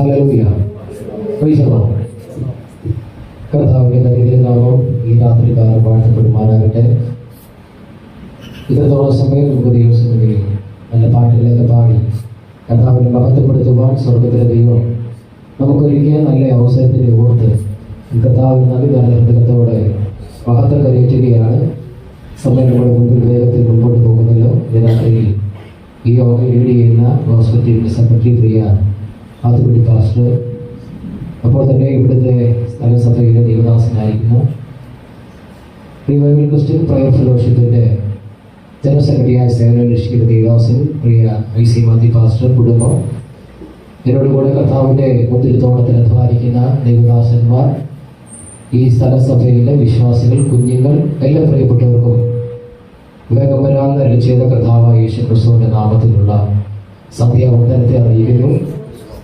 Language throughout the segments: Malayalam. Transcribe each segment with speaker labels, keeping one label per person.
Speaker 1: ഹല്ലേലൂയ. Praise the Lord. കർത്താവിന്റെ ധന്യനാമം ഈ രാത്രികാലം വാഴ്ത്തപ്പെടുമാറാകട്ടെ. ഇത്രത്തോളം സമയം നമുക്ക് ദൈവസന്നിധിയിൽ നല്ല പാട്ടിലേക്ക് പാടി കർത്താവിനെ മഹത്വപ്പെടുത്തുവാൻ സ്വർഗത്തിലെ ദൈവം നമുക്കൊരുക്കിയ നല്ല അവസരത്തിൻ്റെ ഓർത്ത് കർത്താവിന് നന്ദി നിറഞ്ഞ ഹൃദയത്തോടെ മഹത്വം കരയേറ്റുകയാണ്. സമയം നമ്മുടെ മുമ്പിൽ വേഗത്തിൽ മുമ്പോട്ട് പോകുന്നല്ലോ. ഈ രാത്രിയിൽ ഈ യോഗ ലീഡ് ചെയ്യുന്ന ഗോസ്ബൽ ടീമിൻ്റെ സെക്രട്ടറി പ്രിയ ആത്തുകുട്ടി പാസ്റ്റർ, അപ്പോൾ തന്നെ ഇവിടുത്തെ സ്ഥലസഭയിലെ ദൈവദാസനായിരിക്കുന്ന റിവൈവൽ ക്രിസ്ത്യൻ പ്രയർ ഫെലോഷിപ്പിൻ്റെ ജനറൽ സെക്രട്ടറിയായ സേവനമനുഷ്ഠിക്കുന്ന ദൈവദാസൻ പ്രിയ ഐ.സി. മാത്യു പാസ്റ്റർ, കുടുംബം, ഇതിനോടുകൂടെ കർത്താവിൻ്റെ മുന്തിരിത്തോട്ടത്തിൽ അധ്വാനിക്കുന്ന ദൈവദാസന്മാർ, ഈ സ്ഥലസഭയിലെ വിശ്വാസികൾ, കുഞ്ഞുങ്ങൾ, എല്ലാ പ്രിയപ്പെട്ടവർക്കും വേഗം വരാൻ അരുളി ചെയ്ത കർത്താവായ യേശു ക്രിസ്തുവിൻ്റെ നാമത്തിലുള്ള സന്ധ്യാവന്ദനത്തെ അറിയിക്കുന്നു.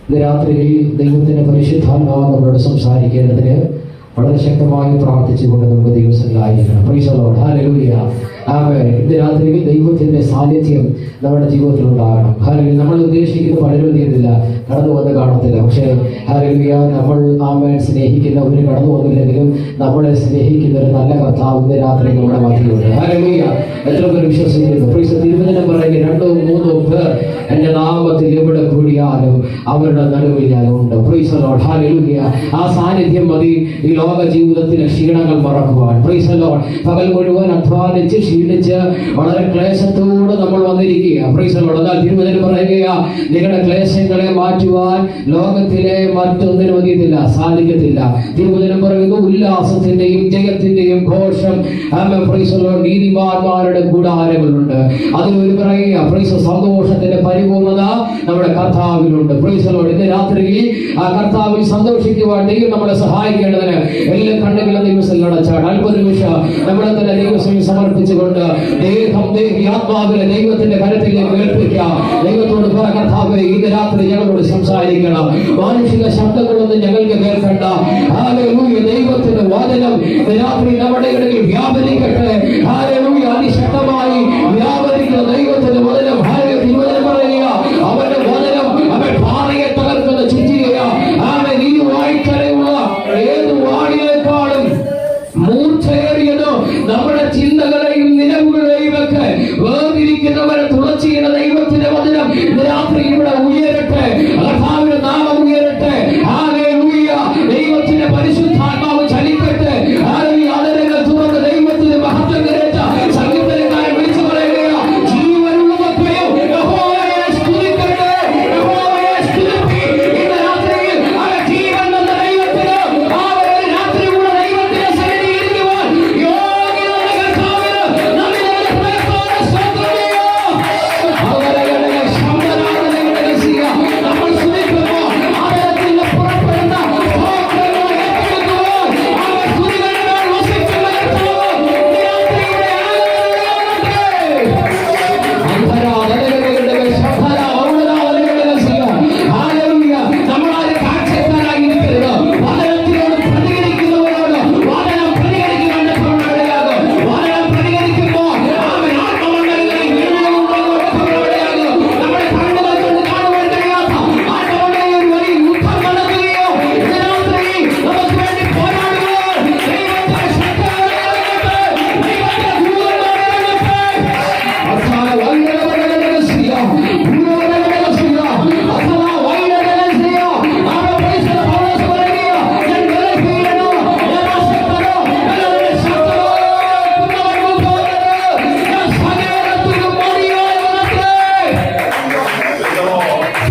Speaker 1: ഇന്ന് രാത്രിയിൽ ദൈവത്തിൻ്റെ പരിശുദ്ധാത്മാവ് നമ്മളോട് സംസാരിക്കേണ്ടതിന് വളരെ ശക്തമായി പ്രാർത്ഥിച്ചുകൊണ്ട് നമുക്ക് ദൈവസന്നിധിയിലായിരിക്കണം. Praise the Lord. ഹല്ലേലൂയ. ആമേൻ. ഇന്ന് രാത്രിയിൽ ദൈവത്തിൻ്റെ സാന്നിധ്യം നമ്മുടെ ജീവിതത്തിൽ ഉണ്ടാകണം. ഹല്ലേലൂയ. നമ്മൾ ഉദ്ദേശിക്കുന്ന പലരും തീരുന്നില്ല, കടന്നു വന്ന് കാണത്തില്ല. പക്ഷേ ഹല്ലേലൂയ, നമ്മൾ ആമേൻ സ്നേഹിക്കുന്നവർ കടന്നു വന്നില്ലെങ്കിലും നമ്മളെ സ്നേഹിക്കുന്ന ഒരു നല്ല കർത്താവ് ഇന്ന് രാത്രി നമ്മുടെ മധ്യമുണ്ട്. ഹല്ലേലൂയ. എത്ര പേർ വിശ്വസിക്കുന്നു? പ്രൈസ്. തിരുവചനം പറയുക, 2-3 പേർ എൻ്റെ നാമത്തിൽ എവിടെ കൂടിയാലും അവരുടെ നടുവിൽ ഞാനുണ്ട്. Praise the Lord. ഹല്ലേലൂയ. ആ സാന്നിധ്യം മതി ഈ ലോക ജീവിതത്തിലെ ക്ഷീണങ്ങൾ മറക്കുവാൻ. Praise the Lord. പകൽ മുഴുവൻ അധ്വാനിച്ച് ക്ഷീണിച്ച് വളരെ ക്ലേശത്തോട് നമ്മൾ വന്നിരിക്കുക. Praise the Lord. എന്നാൽ തിരുവചനം പറയുക, നിങ്ങളുടെ ക്ലേശങ്ങളെ മാറ്റുവാൻ ലോകത്തിലെ മറ്റൊന്നിനും മതിയത്തില്ല, സാധിക്കത്തില്ല. തിരുവചനം പറയുന്നു, ഉല്ലാസത്തിന്റെയും ജയത്തിന്റെയും ഘോഷം പ്രൈസ് ദി ലോർഡ് നീതിമാന്മാരുടെ കൂടാരങ്ങളുണ്ട്. അതിലൊരു പറയുക, പ്രൈസ് സന്തോഷത്തിന്റെ പരിപൂർണത നമ്മുടെ കർത്താവിലുണ്ട്. Price the Lord. ഇന്ന് രാത്രിയിൽ ആ കർത്താവിൽ സന്തോഷിക്കുവാൻ ദൈവം നമ്മളെ സഹായിക്കേണ്ടതിന് എല്ലാ കണ്ണുകളും ദൈവത്തിൽ അടച്ചാണ്. അല്പ നിമിഷം നമ്മളെ തന്നെ ദൈവത്തിൽ സമർപ്പിച്ചുകൊണ്ട് ദേഹം ദേഹി ആത്മാവിലെ ദൈവത്തിന്റെ കരത്തിലേക്ക് ഏൽപ്പിക്കാം. ദൈവത്തോട് പറ, കർത്താവേ, ഇന്ന് രാത്രി ഞങ്ങളോട് സംസാരിക്കണം. മാനുഷിക ശബ്ദങ്ങളൊന്നും ഞങ്ങൾക്ക് കേൾക്കണ്ട. ഹല്ലേലൂയ. ദൈവത്തിന്റെ വചനം രാത്രി നമ്മുടെ ഇടയിൽ വ്യാപരിക്കട്ടെ. ഹല്ലേലൂയ. അതിശക്തമായി വ്യാപരിക്കുന്ന ദൈവത്തിന്റെ വചനം. ഹല്ലേലൂയ. തിരുവചനം പറയുക, അവന്റെ വചനം അവൻ പാറയെ തകർക്കുന്ന ചുറ്റികയാ. അവൻ ഈ വായ്ക്കരയുള്ള ഏത് വാടിയേക്കാളും മൂർച്ചയേറിയതോ നമ്മുടെ ചിന്തകളെയും നിലവുകളെയും ഒക്കെ വേർതിരിക്കുന്നവരെ തുളച്ചിയുടെ ദൈവത്തിന്റെ വചനം രാത്രി ഇവിടെ ഉയരട്ടെ. കർത്താവിന്റെ നാമം ഉയരട്ടെ. ഹല്ലേലൂയ. ദൈവത്തിന്റെ പരിശുദ്ധാത്മാവ് ചലിക്കട്ടെ. ഹല്ലേലൂയ. അതിനെ തുറന്ന് ദൈവത്തിന്റെ മഹത്വം കരേറ്റ സംഗീതക്കാരെ വിളിച്ചു പറയുക, ജീവനുള്ളവരെയും യഹോവയെ സ്തുതിക്കട്ടെ. യഹോവയെ സ്തുതിപ്പി. ഇന്ന് രാത്രിയിൽ ആ ജീവൻ എന്ന ദൈവത്തിന് അവരെ രാത്രി കൂടെ ദൈവത്തിന്റെ സന്നിധിയിൽ ഇരിക്കുവാൻ യോഗ്യതയുള്ള കർത്താവിന് നമ്മിലെ പ്രയത്നത്തോടെ സ്തോത്രം ചെയ്യാം. അവരുടെ ശബ്ദനാഥങ്ങളുടെ രഹസ്യ നമ്മൾ സ്തുതിക്കുമ്പോൾ അവരത്തിൽ പുറപ്പെടുന്ന സ്തോത്രങ്ങളെ ഏറ്റെടുക്കുവാൻ അവർ സ്തുതികളുടെ മേൽ വസിക്കുന്ന കർത്താവ് ഇന്ന് രാത്രി ഇവിടെ നമ്മളാരും കാഴ്ചക്കാരായി ഇരിക്കരുത്. വചനത്തിനോട് പ്രതികരിക്കുന്നവരോട് വചനം പ്രതികരിക്കുവാൻ പ്രവണതയാകും. വചനം പ്രതികരിക്കുമ്പോൾ അവൻ ആത്മമണ്ഡലങ്ങളിൽ വിടുതലുണ്ടാകുവാൻ പ്രവണതയാകും. നമ്മുടെ കണ്ണുകൾ കൊണ്ട് കാണുവാൻ കഴിയാത്ത ആത്മമണ്ഡലങ്ങളിൽ ഒരു വലിയ യുദ്ധം നടക്കുകയോ ഇന്ന് രാത്രി നമുക്ക് വേണ്ടി പോരാടുവാൻ ദൈവത്തിന്റെ ശക്തി ഇറങ്ങട്ടെ. ദൈവത്തിന്റെ ദൂതന്മാർ ഇറങ്ങട്ടെ. അസാന വൈരവരുടെ രഹസ്യ ഭൂലോകരുടെ രഹസ്യ അസാന വൈരവരുടെ രഹസ്യ ആരോ പരിശുദ്ധ പൗലോസ് പറയുക, ഞാൻ ബലഹീനനോ, ഞാൻ അശക്തനോ, ബലത്തിന്റെ ശക്തനോ കുന്നവനോ പോകരുത്. ഞാൻ സകലത്തിനും മതിയായവനത്രേ.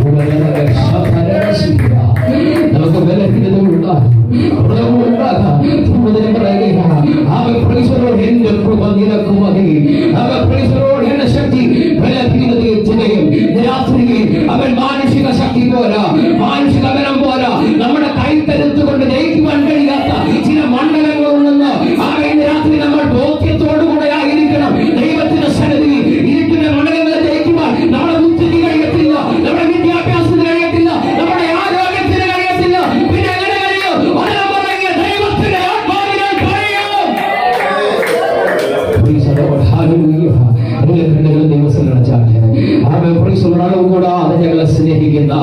Speaker 1: ഭൂലോകരുടെ ശബ്ദരഹസ്യ നമുക്ക് ബലഹീനതകളുണ്ടാകും, ഹൃദയങ്ങളുണ്ടാകാം. തിരുവചനം പറയുക, അവൻ പ്രൈസലോട് എന്റെ കൃപ നിനക്ക് മതി. അവൻ പ്രൈസലോട് എന്റെ ശക്തി ബലഹീനതയിൽ തികയും. രാത്രിയിൽ അവൻ മാനുഷിക ശക്തി പോരാ, മാനുഷിക ബലം പോരാ. നമ്മുടെ കൈക്കരുത്ത് കൊണ്ട് ജയിക്കുവാൻ കഴിയാത്ത ചില മണ്ഡലങ്ങളിൽ നിന്ന് അവൻ രാത്രി നമ്മൾ ബോധ്യത്തോടുകൂടെ ആയിരിക്കണം. ദൈവത്തിന്റെ സന്നിധിയിൽ ഇരിക്കുന്ന മണ്ഡലങ്ങളെ ജയിക്കുവാൻ നമ്മുടെ ബുദ്ധിക്ക് കഴിയത്തില്ല, നമ്മുടെ വിദ്യാഭ്യാസത്തിന് കഴിയത്തില്ല, നമ്മുടെ ആരോഗ്യത്തിന് കഴിയത്തില്ല. പിന്നെ എങ്ങനെ കഴിയും? വചനം പറയുക, ദൈവത്തിന്റെ ആത്മാവിനാൽ കഴിയും. Praise the Lord. ഹല്ലേലൂയ. എല്ലാ കണ്ണുകളും ദൈവത്തിൽ അടച്ചാട്ടെ. ആമേൻ. Praise the Lord. കൂടാതെ ഞങ്ങളെ സ്നേഹിക്കുന്ന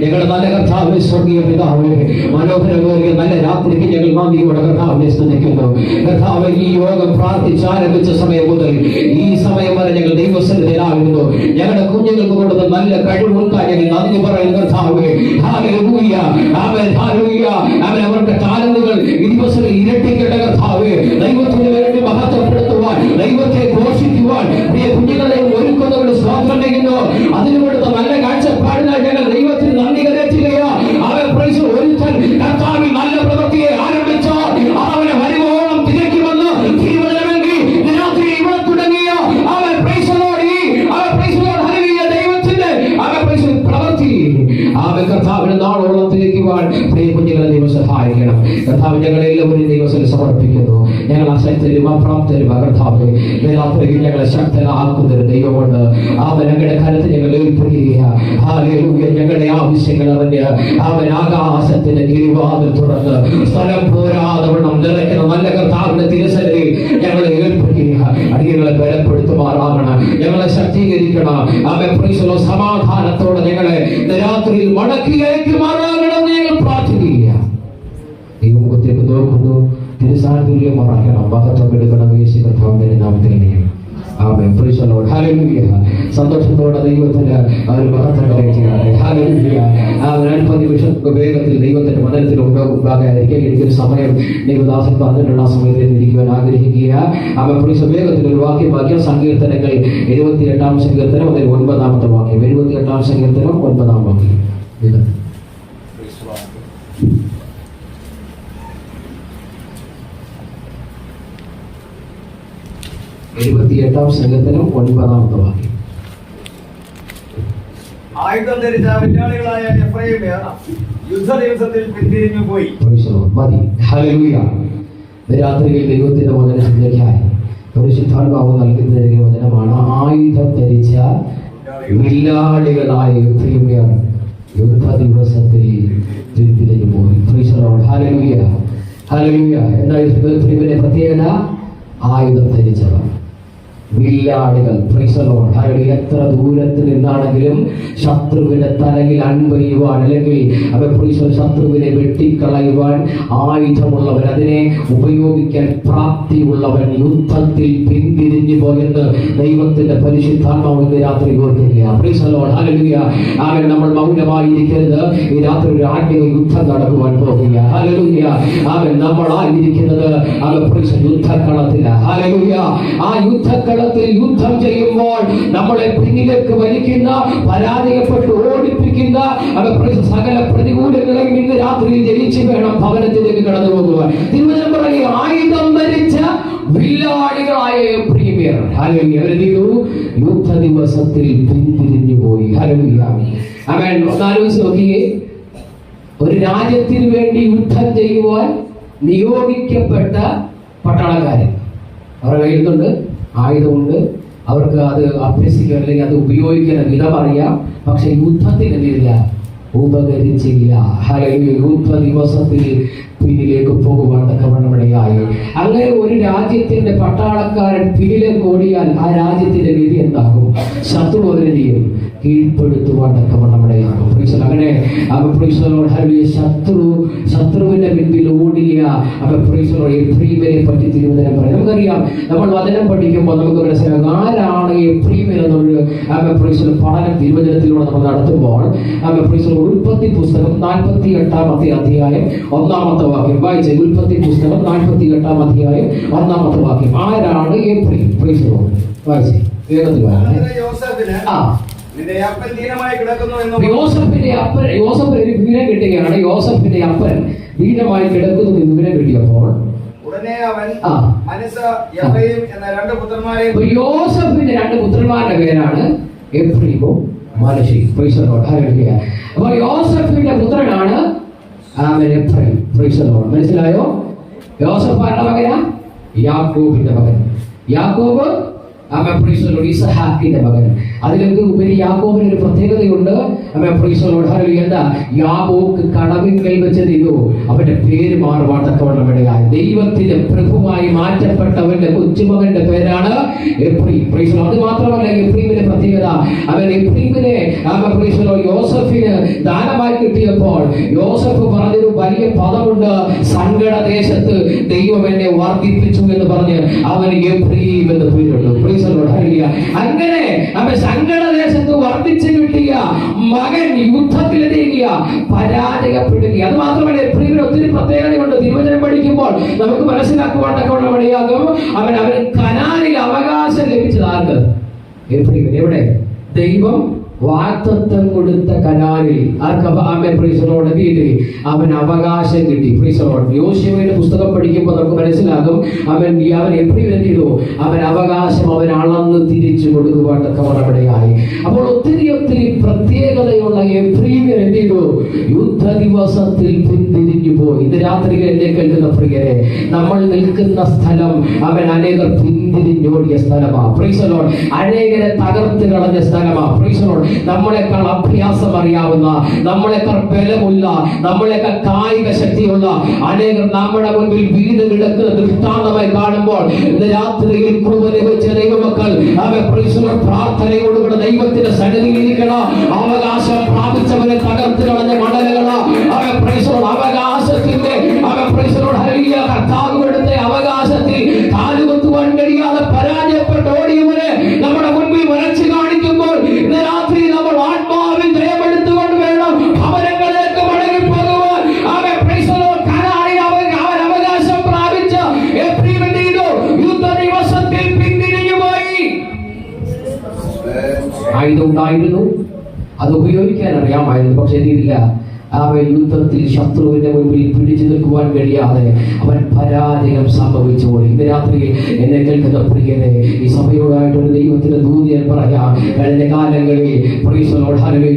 Speaker 1: ഞങ്ങളുടെ നല്ല കർത്താവേ, സ്വർഗീയ പിതാവേ, മനോഹരമേറിയ നല്ല രാത്രിക്ക് ഞങ്ങൾ നന്ദിയോടെ കർത്താവിനെ സ്തുതിക്കുന്നു. കർത്താവേ, ഈ യോഗം പ്രാർത്ഥിച്ചാരംഭിച്ച സമയം മുതൽ ഈ സമയം വരെ ഞങ്ങൾ ദൈവസന്നിധിയിലാകുന്നു. ഞങ്ങളുടെ കുഞ്ഞുങ്ങൾക്ക് കൊടുത്ത നല്ല കഴിവുൾക്കാൻ ഞങ്ങൾ നന്ദി പറയുന്നു കർത്താവേ. ഹല്ലേലൂയ, ആമേൻ, ഹല്ലേലൂയ. ആമേൻ. അവരുടെ താലന്തുകൾ ഈ ദിവസങ്ങളിൽ ഇരട്ടിക്കട്ടെ കർത്താവേ. ദൈവത്തിന് വേണ്ടി മഹത്വപ്പെടുത്തുവാൻ, ദൈവത്തെ ഘോഷിക്കുവാൻ പ്രിയ കുഞ്ഞുങ്ങളെ ഒരുക്കുന്നവരുടെ സ്വാതന്ത്ര്യം ചെയ്യുന്നു. അതിനു കൊടുത്ത നല്ല കാഴ്ചപ്പാടിനാൽ ഞങ്ങൾ ദൈവത്തിന് നന്ദി കരയറ്റുകയാ. അവൻ പ്രൈസ് ഒരുത്തൻ കർത്താവിൽ നല്ല പ്രവൃത്തിയെ ആരംഭിച്ചോ അവനെ വരുവോളം തിരക്കുമെന്ന് തിരുവനന്തപുരമെങ്കിൽ രാത്രി ഇവിടെ തുടങ്ങിയ അവൻ പ്രൈസലോടി അവൻ പ്രൈസലോട് ഹല്ലേലൂയ ദൈവത്തിന്റെ അവൻ പ്രൈസ് പ്രവൃത്തി അവൻ കർത്താവിന് നാളോളം തിരക്കുവാൻ പ്രിയ കുഞ്ഞുങ്ങളെ ദൈവം സഹായിക്കണം. കർത്താവ് ഞങ്ങളെ എല്ലാവരും ദൈവത്തിന് സമർപ്പിക്കുന്നു. ഞങ്ങൾ അശക്തരും അപ്രാപ്തരും കർത്താവ് രാത്രിയിൽ ഞങ്ങളെ ശക്തരാക്കുന്നൊരു ദൈവമുണ്ട്. അവൻ ഞങ്ങളുടെ കരത്ത് ഞങ്ങൾ ഏൽപ്പിക്കുകയാണ്. ഹല്ലേലൂയ. ഞങ്ങളുടെ ആവശ്യങ്ങൾ അറിഞ്ഞ് അവൻ ആകാശത്തിന്റെ കിഴിവാതിൽ തുറന്ന് സ്ഥലം പോരാതവണ്ണം നിറയ്ക്കുന്ന നല്ല കർത്താവിന്റെ തിരുസന്നിധിയിൽ ഞങ്ങളെ ഏൽപ്പിക്കുകയാണ്. അടിയങ്ങളെ ബലപ്പെടുത്തുമാറാകണം, ഞങ്ങളെ ശക്തീകരിക്കണം. അവൻ പ്രൈസലോ സമാധാനത്തോടെ ഞങ്ങളെ രാത്രിയിൽ മടക്കി അയക്കുമാറാകണം ഞങ്ങൾ പ്രാർത്ഥിക്കുകയാണ്. ദൈവമുഖത്തേക്ക് നോക്കുന്നു, തിരുസാന്നിധ്യത്തിലേക്ക് മറക്കണം, മഹത്വം എടുക്കണം. യേശു കർത്താവിന്റെ നാമത്തിൽ ആമേൻ. Praise the Lord. ഹല്ലേലൂയ. സന്തോഷത്തോടെ ദൈവത്തിന് ഒരു മഹത്വം കരയറ്റുകയാണ്. ഹല്ലേലൂയ. അല്പ നിമിഷം വേഗത്തിൽ ദൈവത്തിന്റെ മന്ദിരത്തിൽ ഉണ്ടാകാതിരിക്കുക. എനിക്കൊരു സമയം ദൈവദാസൻ പറഞ്ഞിട്ടുള്ള ആ സമയത്തിൽ ഇരിക്കുവാൻ ആഗ്രഹിക്കുക. അവൻ പ്രൈസ് വേഗത്തിൽ ഒരു വാക്യം സങ്കീർത്തനങ്ങൾ 78-ാം സങ്കീർത്തനം അതിൽ 9-ാമത്തെ വാക്യം. 78-ാം സങ്കീർത്തനം 9-ാം വാക്യം. 78-ാം സങ്കീർത്തനം 9-ാമത്തെ വാക്യം.
Speaker 2: ആയുധം ധരിച്ച വില്ലാളികളായ എഫ്രയീമ്യർ യുദ്ധദിവസത്തിൽ പിന്തിരിഞ്ഞു പോയി.
Speaker 1: മതി. ഹല്ലേലൂയ. രാത്രിയിൽ ദൈവത്തിന്റെ വചനത്തിലേക്കായി പരിശുദ്ധാത്മാവ് നൽകുന്ന വചനമാണ്. ആയുധം ധരിച്ച വില്ലാളികളായ എഫ്രയീമ്യർ യുദ്ധ ദിവസത്തിൽ പിന്തിരിഞ്ഞു പോയി. Praise the Lord. ഹല്ലേലൂയ. ഹല്ലേലൂയ. എന്താണ് പ്രത്യേകത? ആയുധം ധരിച്ചവർ, വില്ലാളികൾ. Praise the Lord. ഹല്ലേലൂയ. എത്ര ദൂരത്തിൽ നിന്നാണെങ്കിലും ശത്രുവിന്റെ തലയിൽ അൺവയ്യുവാൻ അല്ലെങ്കിൽ അവൻ പ്രൈസ് ശത്രുവിനെ വെട്ടിക്കളയുവാൻ ആയുധമുള്ളവൻ, അതിനെ ഉപയോഗിക്കാൻ പ്രാപ്തിയുള്ളവൻ യുദ്ധത്തിൽ പിന്തിരിഞ്ഞു പോയെന്ന് ദൈവത്തിന്റെ പരിശുദ്ധാത്മാവ് ഇന്ന് രാത്രി ഓർക്കുകയാണ്. Price the Lord. ഹല്ലേലൂയ. ആകെ നമ്മൾ മൗനമായിരിക്കരുത്. ഈ രാത്രി ഒരു ആത്മീയ യുദ്ധം നടക്കുവാൻ പോകുകയാണ്. ഹല്ലേലൂയ. ആകെ നമ്മളായിരിക്കുന്നത് ആകെ പ്രൈസ് യുദ്ധക്കളത്തിലാണ്. ഹല്ലേലൂയ. ആ യുദ്ധക്കളത്തിൽ യുദ്ധം ചെയ്യുമ്പോൾ നമ്മളെ പിന്നിലേക്ക് വലിക്കുന്ന, പരാജയപ്പെട്ട് ഓടിപ്പിക്കുന്ന സകല പ്രതികൂലങ്ങളെയും ഇന്ന് രാത്രിയിൽ ജയിച്ച് വേണം ഭവനത്തിലേക്ക് കടന്നു പോകുവാൻ. തിരുവചനം പറയുക, ആയുധം ധരിച്ച വില്ലാളികളായ എഫ്രയീമ്യർ യുദ്ധ ദിവസത്തിൽ പിന്തിരിഞ്ഞു പോയി. ഹല്ലേലൂയ. ആമേൻ. ഒന്നാലോചിച്ച് നോക്കിയേ, ഒരു രാജ്യത്തിന് വേണ്ടി യുദ്ധം ചെയ്യുവാൻ നിയോഗിക്കപ്പെട്ട പട്ടാളക്കാരൻ, അവരുടെ കയ്യിലുണ്ട്, ആയുധമുണ്ട്, അവർക്ക് അത് അഭ്യസിക്കാൻ അല്ലെങ്കിൽ അത് ഉപയോഗിക്കാൻ വിധം അറിയാം. പക്ഷെ യുദ്ധത്തിന് എന്തില്ല, ഉപകരിച്ചില്ല. യുദ്ധ ദിവസത്തിൽ പിന്നിലേക്ക് പോകുവാൻ തക്കവണ്ണമിടയായി. അങ്ങനെ ഒരു രാജ്യത്തിന്റെ പട്ടാളക്കാരൻ പിന്നിലേക്ക് ഓടിയാൽ ആ രാജ്യത്തിന്റെ വിധി എന്താകും? ശത്രു അതിനെ ചെയ്യും, കീഴ്പ്പെടുത്തുവാൻ തക്കവണ്ണമിടയാകും. അങ്ങനെ ശത്രുവിന്റെ മുൻപിൽ ഓടിയ എഫ്രയീമ്യരെ പറ്റി തിരുവചനം പറയും. നമുക്കറിയാം, നമ്മൾ വചനം പഠിക്കുമ്പോൾ നമുക്ക് മനസ്സിലാകും ആരാണ് എഫ്രയീമ്യർ എന്നൊരു പഠനം തിരുവചനത്തിലൂടെ നമ്മൾ നടത്തുമ്പോൾ ഉൽപ്പത്തി പുസ്തകം 48-ാമത്തെ അധ്യായം 1-ാമത്തെ വാക്യം വായിച്ച. ഉൽപ്പത്തി പുസ്തകം 48-ാം അധ്യായം 1-ാമത്തെ വാക്യം. ആരാണ് എഫ്രയീം? വായിച്ചേ, വേഗത്തിൽ വായിച്ചേ. യോസഫിന് ഒരു വിവരം കിട്ടുകയാണ്. യോസഫിന്റെ അപ്പൻ ദീനമായി കിടക്കുന്നു വിവരം കിട്ടിയപ്പോൾ യോസഫിന്റെ 2 പുത്രന്മാരുടെ പേരാണ് എഫ്രയീമും മനശ്ശെയും. അപ്പോൾ യോസഫിന്റെ പുത്രനാണ് എഫ്രയീം. മനസ്സിലായോ? യോസഫ് ആരുടെ മകനാ? യാക്കോബിന്റെ മകൻ. യാക്കോബ് ഇസഹാക്കിന്റെ മകൻ. അതിലേക്ക് ഉപരി യാക്കോബിന് ഒരു പ്രത്യേകതയുണ്ട്. എന്താ, യാക്കോബ് കടവിങ്കൽ വെച്ച് ചെയ്തു അവന്റെ പേര് മാറുവാൻ തക്കവണ്ണം ഇടയായി. ദൈവത്തിന്റെ പ്രഭുവായി മാറ്റപ്പെട്ടവന്റെ കൊച്ചുമകന്റെ പേരാണ് എഫ്രീം. അത് മാത്രമല്ല, എഫ്രീമിന്റെ പ്രത്യേകത, അവൻ എഫ്രീമിനെ യോസഫിന് ദാനമായി കിട്ടിയപ്പോൾ യോസഫ് പറഞ്ഞൊരു വലിയ പദമുണ്ട്, സങ്കടദേശത്ത് ദൈവം എന്നെ വർദ്ധിപ്പിച്ചു എന്ന് പറഞ്ഞ് അവന് എഫ്രീം എന്ന് പേരുണ്ട്. അങ്ങനെ അവൻ സങ്കടദേശത്ത് വർദ്ധിച്ചു കിട്ടിയ മകൻ യുദ്ധത്തിലെത്തിയ പരാജയപ്പെടുക. അത് മാത്രമല്ല, എഫ്രീമിന് ഒത്തിരി പ്രത്യേകതയുണ്ട്. തിരുവചനം പഠിക്കുമ്പോൾ നമുക്ക് മനസ്സിലാക്കുവാനൊക്കെ വഴിയാകും. അവന് കനാനിൽ അവകാശം ലഭിച്ചത് ആർക്ക്? എഫ്രീമിന്. എവിടെ? ദൈവം വാഗ്ദത്തം കൊടുത്ത കനാലിൽ അവൻ അവകാശം കിട്ടി. യോശുവയുടെ പുസ്തകം പഠിക്കുമ്പോൾ നമുക്ക് മനസ്സിലാകും, അവൻ എഫ്രീം എന്ത് ചെയ്തു? അവൻ അവകാശം അവൻ അളന്ന് തിരിച്ചു കൊടുക്കുവാൻ തക്കവണ്ണമിടയായി. അപ്പോൾ ഒത്തിരി ഒത്തിരി പ്രത്യേകതയുള്ള എഫ്രീമിന് എന്ത് ചെയ്തു? യുദ്ധ ദിവസത്തിൽ പിന്തിരിഞ്ഞു പോയി. ഇന്ന് രാത്രി എന്നെ കേൾക്കുന്ന പ്രിയരെ, നമ്മൾ നിൽക്കുന്ന സ്ഥലം അവൻ അനേകർ പിന്തിരിഞ്ഞോടിയ സ്ഥലമാണ്. അനേകരെ തകർത്ത് കളഞ്ഞ സ്ഥലമാണ്. നമ്മളെക്കാൾ അഭ്യാസം അറിയാവുന്ന, നമ്മളെക്കാൾ ബലമുള്ള, നമ്മളെക്കാൾ കായിക ശക്തിയുള്ള അനേകർ നമ്മുടെ മുൻപിൽ വീട് കിടക്കുന്ന ദൃഷ്ടാന്തമായി കാണുമ്പോൾ ഇന്ന് രാത്രിയിൽ കുറുവനെ വെച്ച ദൈവമക്കൾ പ്രാർത്ഥനയോടുകൂടെ ദൈവത്തിന്റെ സന്നിധിയിലിരിക്കണം. അവകാശം പ്രാപിച്ചവരെ തകർത്ത് കളഞ്ഞ മണലുകളാ അവകാശത്തിന്റെ കർത്താവ് കൊടുത്ത അവകാശത്തിൽ കാലുകൊത്തുവാൻ കഴിയാതെ പരാജയപ്പെട്ട് ഓടിയവരെ നമ്മുടെ മുൻപിൽ വരച്ചു കാണിക്കുമ്പോൾ ഇന്ന് രാത്രി നമ്മൾ ആത്മാവിൽ ദയമെടുത്തുകൊണ്ട് വേണം ഭവനങ്ങളിലേക്ക് മടങ്ങി പോകുവാൻ. അവൻ അവകാശം പ്രാപിച്ച എഫ്രീമിന്റെ യുദ്ധ ദിവസത്തിൽ പിന്തിരിഞ്ഞു പോയി. ആയുധം ഉണ്ടായിരുന്നു, അത് ഉപയോഗിക്കാൻ അറിയാമായിരുന്നു, പക്ഷെ ചെയ്തില്ല. അവൻ യുദ്ധത്തിൽ ശത്രുവിന്റെ മുൻപിൽ പിടിച്ചു നിൽക്കുവാൻ കഴിയാതെ അവൻ പരാജയം സംഭവിച്ചു. ഇന്ന് രാത്രിയിൽ എന്നെ കേൾക്കുന്ന പ്രിയരെ, ഈ സഭയോടായിട്ടൊരു ദൈവത്തിന്റെ ദൂതൻ പറയാം. കഴിഞ്ഞ കാലങ്ങളിൽ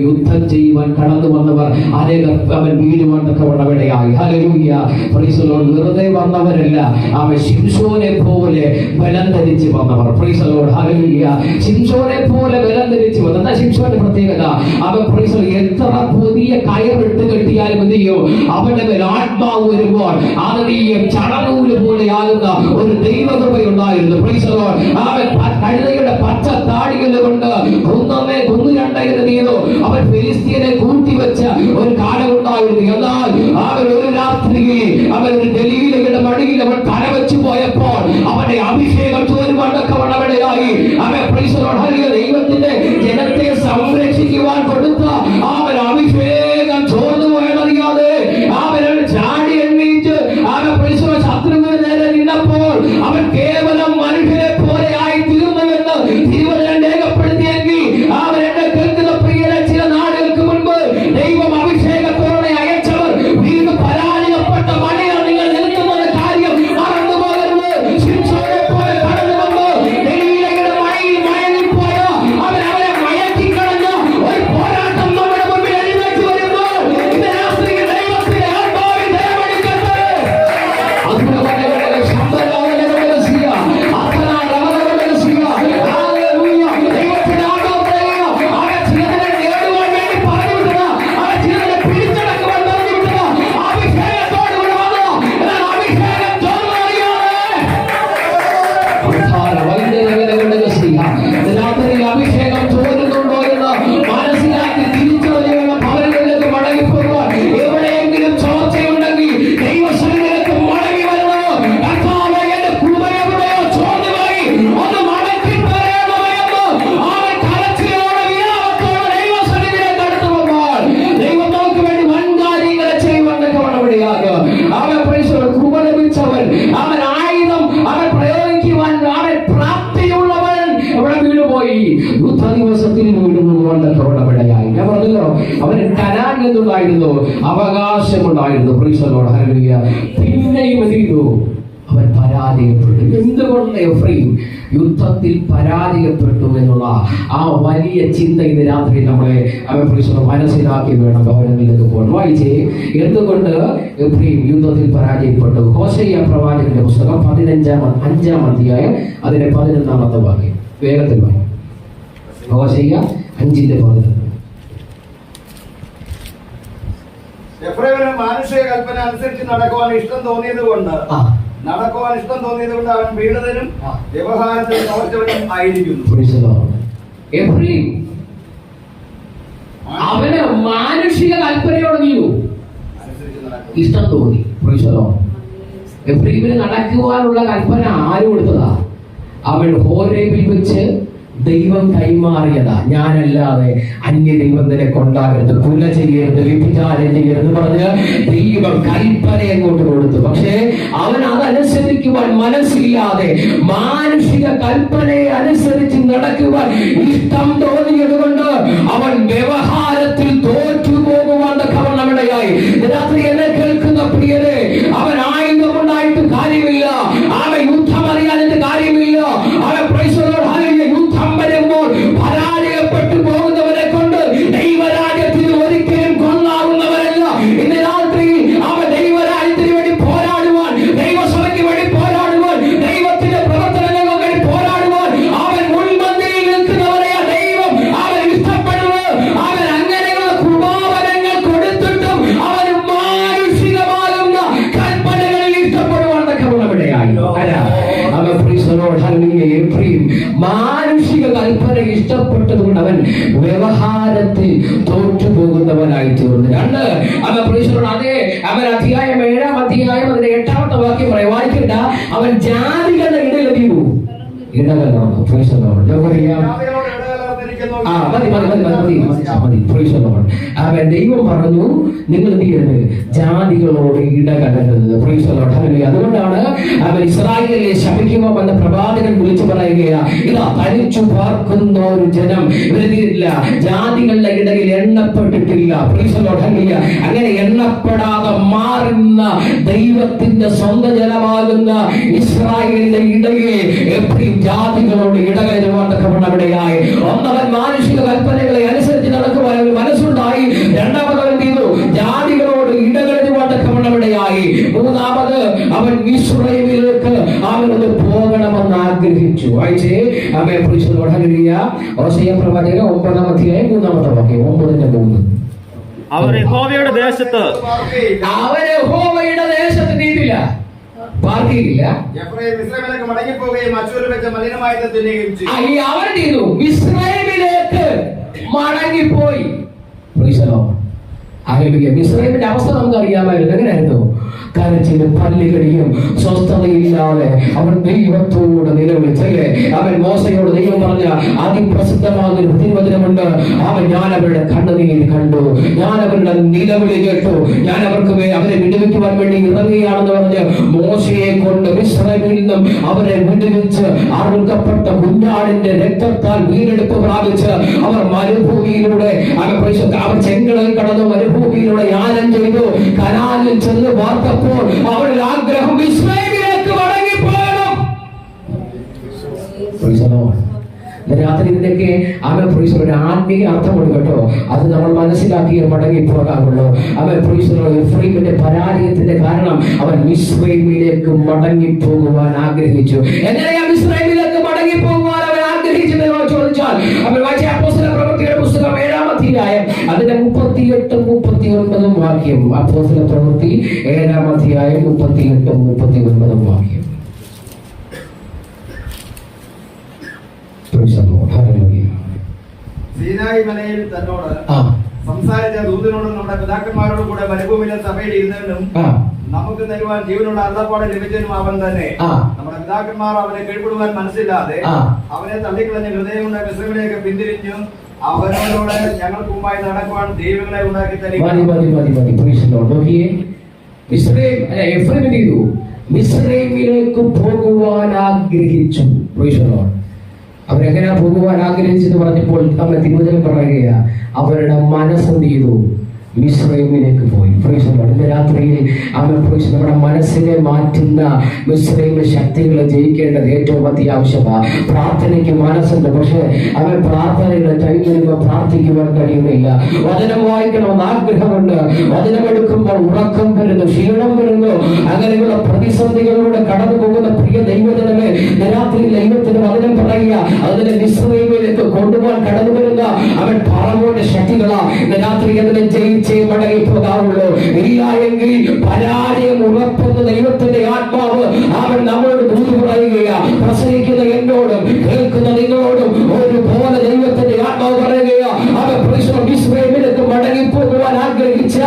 Speaker 1: യുദ്ധം ചെയ്യുവാൻ കടന്നു വന്നവർ അനേകർ അവൻ വീഴുവാൻ തക്കവണ്ണമിടയായി. ഹല്ലേലൂയ. വെറുതെ വന്നവരല്ല, അവൻ ശിംശോനെ പോലെ ബലം ധരിച്ച് വന്നവർ. ഹല്ലേലൂയ. ശിംശോനെ പോലെ ബലം ധരിച്ച് വന്ന. എന്താ ശിംശോന്റെ പ്രത്യേകത? അവൻ എത്ര പുതിയ കയറിട്ട് കെട്ടിയാലും എന്ത് ചെയ്യും? അവന്റെ മേൽ ആത്മാവ് വരുമ്പോൾ ആദരീയം ചടനൂല് പോലെയാകുന്ന ഒരു ദൈവകൃപയുണ്ടായിരുന്നു. അവൻ കഴുതയുടെ പച്ച താടികൾ കൊണ്ട് കൊന്നു രണ്ടായിരുന്നു. അവൻ ഫെലിസ്തീനെ കൂട്ടിവെച്ച ഒരു കാലമുണ്ടായിരുന്നു. എന്നാൽ അവൻ ഒരു രാത്രിയിൽ അവൻ ഒരു ഗലീലയുടെ മടിയിൽ അവൻ തലവെച്ചു പോയപ്പോൾ അവന്റെ അഭിഷേകം ചോരുവാണ്ടക്കവണ്ണമിടയായി. അവൻ ദൈവത്തിന്റെ ജനത്തെ സംരക്ഷിക്കുവാൻ കൊടുത്ത അവൻ അഭിഷേകം ചോർന്നു പോയതറിയാതെ അവൻ ചാടി എണ്ണീച്ച് അവൻ ശത്രുവിന് നേരെ നിന്നപ്പോൾ അവൻ കേവലം മനുഷ്യരെ പോലെ ആയി തീർന്നുവെന്ന് തിരുവചനം രേഖപ്പെടുത്തിയെങ്കിൽ അവൻ എന്നെ കേൾക്കുന്ന പ്രിയരെ, ചില നാളുകൾക്ക് മുൻപ് ദൈവം അഭിഷേകത്തോടെ അയച്ചവർ വീണ്ടും പരാജയപ്പെട്ട മണിയാണ് നിങ്ങൾ നിൽക്കുന്ന കാര്യം മറന്നു പോകരുത്. ശിംശോനെ പോലെ കടന്നു വന്ന് ഗലീലയുടെ മഴയിൽ മയങ്ങിപ്പോയ അവൻ അവരെ മയക്കിക്കളഞ്ഞ ഒരു പോരാട്ടം നമ്മുടെ മുമ്പിൽ എഴുന്നേറ്റ് വരുമ്പോൾ ഇന്ന് രാത്രിയിൽ ദൈവത്തിന്റെ ആത്മാവിൽ ദയവടിക്കട്ടെ. അഭിഷേകം ചോരുന്നുണ്ടോ എന്ന് മനസ്സിലാക്കി തിരിച്ചറിയുള്ള ഭവനങ്ങളിലേക്ക് മടങ്ങിപ്പോകുവാൻ എവിടെയെങ്കിലും ചോർച്ചയുണ്ടെങ്കിൽ ദൈവസന്നിധിയിലേക്ക് മടങ്ങി വരുന്നു. കർത്താവേ, എന്റെ കൃപയെവിടെയോ ചോർന്നുപോയി, ഒന്ന് മടക്കി തരണമെന്ന് അവൻ കരച്ചിലോടെ വിലാപത്തോടെ ദൈവസന്നിധിയിലേക്ക് അടുത്തു വന്നാൽ ദൈവം നമുക്ക് വേണ്ടി വൻകാര്യങ്ങളെ ചെയ്യുവാനൊക്കെ വന്നവിടെയാകും. അവൻ കൃപ ലഭിച്ചവൻ, അവൻ ആയുധം അവൻ പ്രയോഗിക്കുവാൻ അവൻ പ്രാപ്തിയുള്ളവൻ അവിടെ വീണുപോയി. യുദ്ധ ദിവസത്തിൽ വീടുകൊണ്ടവിടയായി. ഞാൻ പറഞ്ഞല്ലോ, അവന് കനാൻ എന്നുണ്ടായിരുന്നു, അവകാശമുണ്ടായിരുന്നു. പിന്നെയും എന്ത് ചെയ്തു? അവൻ പരാജയപ്പെട്ടു. എന്തുകൊണ്ട് എഫ്രീം യുദ്ധത്തിൽ പരാജയപ്പെട്ടു എന്നുള്ള ആ വലിയ ചിന്ത ഇന്ന് രാത്രി നമ്മളെ മനസ്സിലാക്കി വേണം ഭവനങ്ങളിലേക്ക് പോകാൻ. വായിച്ചേ, എന്തുകൊണ്ട് എഫ്രീം യുദ്ധത്തിൽ പരാജയപ്പെട്ടു? ഹോശയ്യ പ്രവാചകന്റെ പുസ്തകം 5-ാം അധ്യായം അതിന്റെ 11-ാമത്തെ വാക്യം. വേഗത്തിൽ വായി. ഹോശയ്യ 5:11.
Speaker 2: എഫ്രൈമിന് മാനുഷിക കൽപ്പന അനുസരിച്ച് നടക്കുവാൻ ഇഷ്ടം തോന്നിയത് കൊണ്ട് അവൻ പീഡിതനും വ്യവഹാരത്തിൽ തോറ്റവനും ആയിരിക്കുന്നു.
Speaker 1: എഫ്രൈം അവന് മാനുഷിക കൽപ്പനയോട് ഇഷ്ടം തോന്നി. എഫ്രൈമിന് നടക്കുവാനുള്ള കൽപ്പന ആര് കൊടുത്തതാ? അവൻ ഹോരേബിൽ വെച്ച് ദൈവം കൈമാറിയതാ. ഞാനല്ലാതെ അന്യ ദൈവം നിനക്കൊണ്ടാകരുത്, കൊല ചെയ്യരുത്, വ്യഭിചാരം ചെയ്യരുത് പറഞ്ഞ് ദൈവം കൽപ്പന അങ്ങോട്ട് കൊടുത്തു. പക്ഷേ അവൻ അതനുസരിക്കുവാൻ മനസ്സില്ലാതെ മാനുഷിക കൽപ്പനയെ അനുസരിച്ച് നടക്കുവാൻ ഇഷ്ടം തോന്നിയത് കൊണ്ട് അവൻ വ്യവഹാരത്തിൽ തോറ്റുപോകുവാൻ കവണമിടയായി. രാത്രി എന്നെ കേൾക്കുന്ന പ്രിയരെ, അവൻ ആയുധമുണ്ടായിട്ട് കാര്യമില്ല, അവൻ യുദ്ധം അറിയാനിട്ട് കാര്യമില്ല. അവൻ യുദ്ധം വരുമ്പോൾ പരാജയപ്പെട്ടു പോകുന്നവരെ കൊണ്ട് ദൈവരാജ്യത്തിൽ ഒരിക്കലും കൊള്ളാവുന്നവരല്ല. ഇന്ന് രാത്രി അവൻ ദൈവരാജ്യത്തിന് വേണ്ടി പോരാടുവാൻ, ദൈവസഭയ്ക്ക് വേണ്ടി പോരാടുവാൻ, ദൈവത്തിന്റെ പ്രവർത്തനങ്ങൾക്ക് വേണ്ടി പോരാടുവാൻ അവൻ മുൻപന്തിയിൽ നിൽക്കുന്നവരെ ദൈവം അവൻ ഇഷ്ടപ്പെടുന്നത്. അവൻ അങ്ങനെയുള്ള കൃപാവരങ്ങൾ കൊടുത്തിട്ടും അവന് മാനുഷികമാകുന്ന കൽപ്പനകളിൽ ഇഷ്ടപ്പെടുവാൻ തക്കവണ്ണമിടയായി. മാനുഷിക കൽപ്പന ഇഷ്ടപ്പെട്ടതുകൊണ്ട് അവൻ വ്യവഹാരത്തിൽ തോറ്റുപോകുന്നവനായി തീർന്നു. രണ്ട്, അവൻ അധ്യായം 7-ാം അധ്യായം അതിന്റെ 8-ാമത്തെ വാക്യം പറയാം, വായിക്കണ്ട. അവൻ ജാതികളുടെ ഇടയിലെത്തിയു ഇടകലർന്നു. അവൻ ദൈവം പറഞ്ഞു, നിങ്ങൾ എന്ത് ചെയ്യരുത്, ജാതികളോട് ഇടകലരുത്. അതുകൊണ്ടാണ് അവൻ ഇസ്രായേലിനെ ശപിക്കുമ്പോൾ വന്ന പ്രവാചകൻ വിളിച്ചു പറയുകയാ, ഇതാ തനിച്ചു പാർക്കുന്ന ഒരു ജനം, ഇവരില്ല, ജാതികളുടെ ഇടയിൽ എണ്ണപ്പെട്ടിട്ടില്ല. അങ്ങനെ എണ്ണപ്പെടാതെ മാറുന്ന ദൈവത്തിന്റെ സ്വന്തം ജനമാകുന്ന ഇസ്രായേലിന്റെ ഇടയിൽ എപ്പോഴും ജാതികളോട് ഇടകലരുവാൻ തക്കവണ്ണമിടയായി. ഒന്നവൻ മാനുഷിക കൽപ്പനകളെ അനുസരിച്ച് നടക്കുവാൻ മനസ്സുണ്ടായി. രണ്ടാമത് അവൻ ചെയ്തു, ജാതികളോട് ഇടകലരുവാൻ തക്കവണ്ണമിടയായി. മൂന്നാമത് അവൻ മിസ്രയീമിലേക്ക് അവനൊന്ന് പോകണമെന്ന് ആഗ്രഹിച്ചു. വായിച്ചേ, അവയെ കുറിച്ച് ഹോശയ്യ പ്രവാചകൻ 9-ാം അധ്യായം 3-ാമത്തെ വാക്യം, 9:3.
Speaker 3: അവർ യഹോവയുടെ ദേശത്ത്
Speaker 1: നീട്ടില്ല, പാർക്കിയില്ല. അവൻ ചെയ്തു, മിസ്രയീമിലേക്ക് മടങ്ങിപ്പോയി. മിസ്രയീമിന്റെ അവസ്ഥ നമുക്ക് അറിയാമായിരുന്നു. എങ്ങനെയായിരുന്നു? കരച്ചിലും പല്ലുകടിയും സ്വസ്ഥതയില്ലാതെ അവൻ ദൈവത്തോട് നിലവിളിച്ചല്ലേ. അവൻ മോശയോട് ദൈവം പറഞ്ഞ അതിപ്രസിദ്ധമാകുന്ന തിരുവചനമുണ്ട്, ഞാൻ അവരുടെ കണ്ണുനീര് കണ്ടു, ഞാൻ അവരുടെ നിലവിളി കേട്ടു, ഞാൻ അവർക്ക് അവരെ വിടുവിക്കുവാൻ വേണ്ടി ഇറങ്ങുകയാണെന്ന് പറഞ്ഞ് മോശയെ കൊണ്ട് മിസ്രയീമിൽ നിന്നും അവരെ വിടുവിച്ച് അറുക്കപ്പെട്ട കുഞ്ഞാടിന്റെ രക്തത്താൽ വീണ്ടെടുപ്പ് പ്രാപിച്ച് അവർ മരുഭൂമിയിലൂടെ അവർ ചെങ്കടൽ കടന്ന് മരുഭൂമിയിലൂടെ യാനം ചെയ്തു. കനാലിൽ ചെന്ന് വാർത്തപ്പോൾ അവരുടെ ആഗ്രഹം ഇസ്രായേലിലേക്ക് മടങ്ങിപ്പോകണം. രാത്രി ഇതിന്റെയൊക്കെ ഒരു ആത്മീയ അർത്ഥമുണ്ട് കേട്ടോ. അത് നമ്മൾ മനസ്സിലാക്കിയേ മടങ്ങിപ്പോകാറുള്ളൂ. എഫ്രൈമിന്റെ പരാജയത്തിന്റെ കാരണം അവൻ മിസ്രയീമിലേക്ക് മടങ്ങിപ്പോകുവാൻ ആഗ്രഹിച്ചു. എങ്ങനെയാ മിസ്രയീമിലേക്ക് മടങ്ങിപ്പോകുവാൻ അവൻ ആഗ്രഹിച്ചതെന്ന് ചോദിച്ചാൽ, അവൻ വായിച്ച അപ്പോസ്തല പ്രവൃത്തിയുടെ പുസ്തകം 7-ാം അധ്യായം അതിന്റെ 38-39 വാക്യം. അപ്പോസ്തല പ്രവൃത്തി 7-ാം അധ്യായം 38-39 വാക്യം.
Speaker 2: സീനായി മലയിൽ തന്നോട് സംസാരിച്ച ദൂതനോടും നമ്മുടെ പിതാക്കന്മാരോടും കൂടെ മരുഭൂമിയിലെ സഭയിൽ ഇരുന്നവനും നമുക്ക് തരുവാൻ ജീവനുള്ള അരുളപ്പാട് ലഭിച്ചതിനും അവൻ തന്നെ. നമ്മുടെ പിതാക്കന്മാർ അവനെ കീഴ്പ്പെടുവാൻ മനസ്സില്ലാതെ അവനെ തള്ളിക്കളഞ്ഞ ഹൃദയം കൊണ്ട് മിസ്രയീമിലേക്ക് പിന്തിരിഞ്ഞു. അവനോട് ഞങ്ങൾക്ക് മുമ്പായി നടക്കുവാൻ ദൈവങ്ങളെ ഉണ്ടാക്കി തരിക.
Speaker 1: മിസ്രയീമിലേക്ക് പോകുവാൻ ആഗ്രഹിച്ചു. അവരെങ്ങനെയാ പോകുവാൻ ആഗ്രഹിച്ചെന്ന് പറഞ്ഞപ്പോൾ നമ്മൾ തിരുവചനം പറയുകയാ, അവരുടെ മനസ്സെന്ത് ചെയ്തു, മിസ്രയീമിലേക്ക് പോയി. ഇന്ന് രാത്രിയിൽ നമ്മുടെ മനസ്സിനെ മാറ്റുന്ന മിസ്രയീമിലെ ശക്തികളെ ജയിക്കേണ്ടത് ഏറ്റവും അത്യാവശ്യമാണ്. പ്രാർത്ഥനയ്ക്ക് മനസ്സുണ്ട്, പക്ഷെ അവൻ പ്രാർത്ഥനയുടെ ടൈം വരുമ്പോൾ പ്രാർത്ഥിക്കുവാൻ കഴിയുന്നില്ല. വചനം വായിക്കണമെന്ന് ആഗ്രഹമുണ്ട്, വചനം എടുക്കുമ്പോൾ ഉറക്കം വരുന്നു, ക്ഷീണം വരുന്നു. അങ്ങനെയുള്ള പ്രതിസന്ധികളിലൂടെ കടന്നു പോകുന്ന പ്രിയ ദൈവജനമേ, രാത്രി ദൈവത്തിന്റെ വചനം പറയുക, അതിനെ മിസ്രയീമിലേക്ക് കൊണ്ടുപോകാൻ കടന്നു വരുന്ന അവൻ ഫറവോന്റെ ശക്തികളാ. രാത്രി അതിനെ ജയിച്ചേ മടങ്ങി പോകാറുള്ളൂ. ഇല്ല എങ്കിൽ പരാജയം ഉറപ്പെന്ന് ദൈവത്തിന്റെ ആത്മാവ് അവൻ നമ്മളോട് ദൂത് പറയുകയാ. പ്രസംഗിക്കുന്ന എന്നോടും കേൾക്കുന്ന നിങ്ങളോടും ഒരുപോലെ ദൈവത്തിന്റെ ആത്മാവ് പറയുകയാ. അവൻ മിസ്രയീമിലേക്ക് മടങ്ങി പോകുവാൻ ആഗ്രഹിച്ച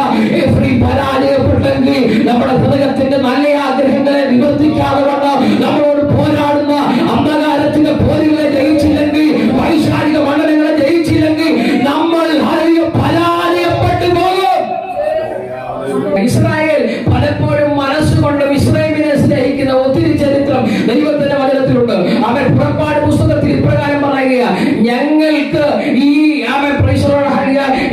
Speaker 1: പരാജയപ്പെട്ടെങ്കിൽ നമ്മുടെ ഹൃദയത്തിന്റെ നല്ല ആഗ്രഹങ്ങളെ നിവർത്തിക്കാതെ വന്ന് നമ്മളോട് പോരാടുന്ന അന്ധകാരത്തിന്റെ പോരുകളെ ജയിച്ചില്ലെങ്കിൽ, വൈശാരിക മണ്ഡലങ്ങളെ ജയിച്ചില്ലെങ്കിൽ നമ്മൾ പരാജയപ്പെട്ടു പോകും. ഇസ്രായേൽ പലപ്പോഴും മനസ്സുകൊണ്ട് മിസ്രയീമിനെ സ്നേഹിക്കുന്ന ഒത്തിരി ചരിത്രം ദൈവത്തിന്റെ വചനത്തിലുണ്ട്. അവൻ പുറപ്പാട് പുസ്തകത്തിൽ ഇപ്രകാരം പറയുക, ഞങ്ങൾക്ക്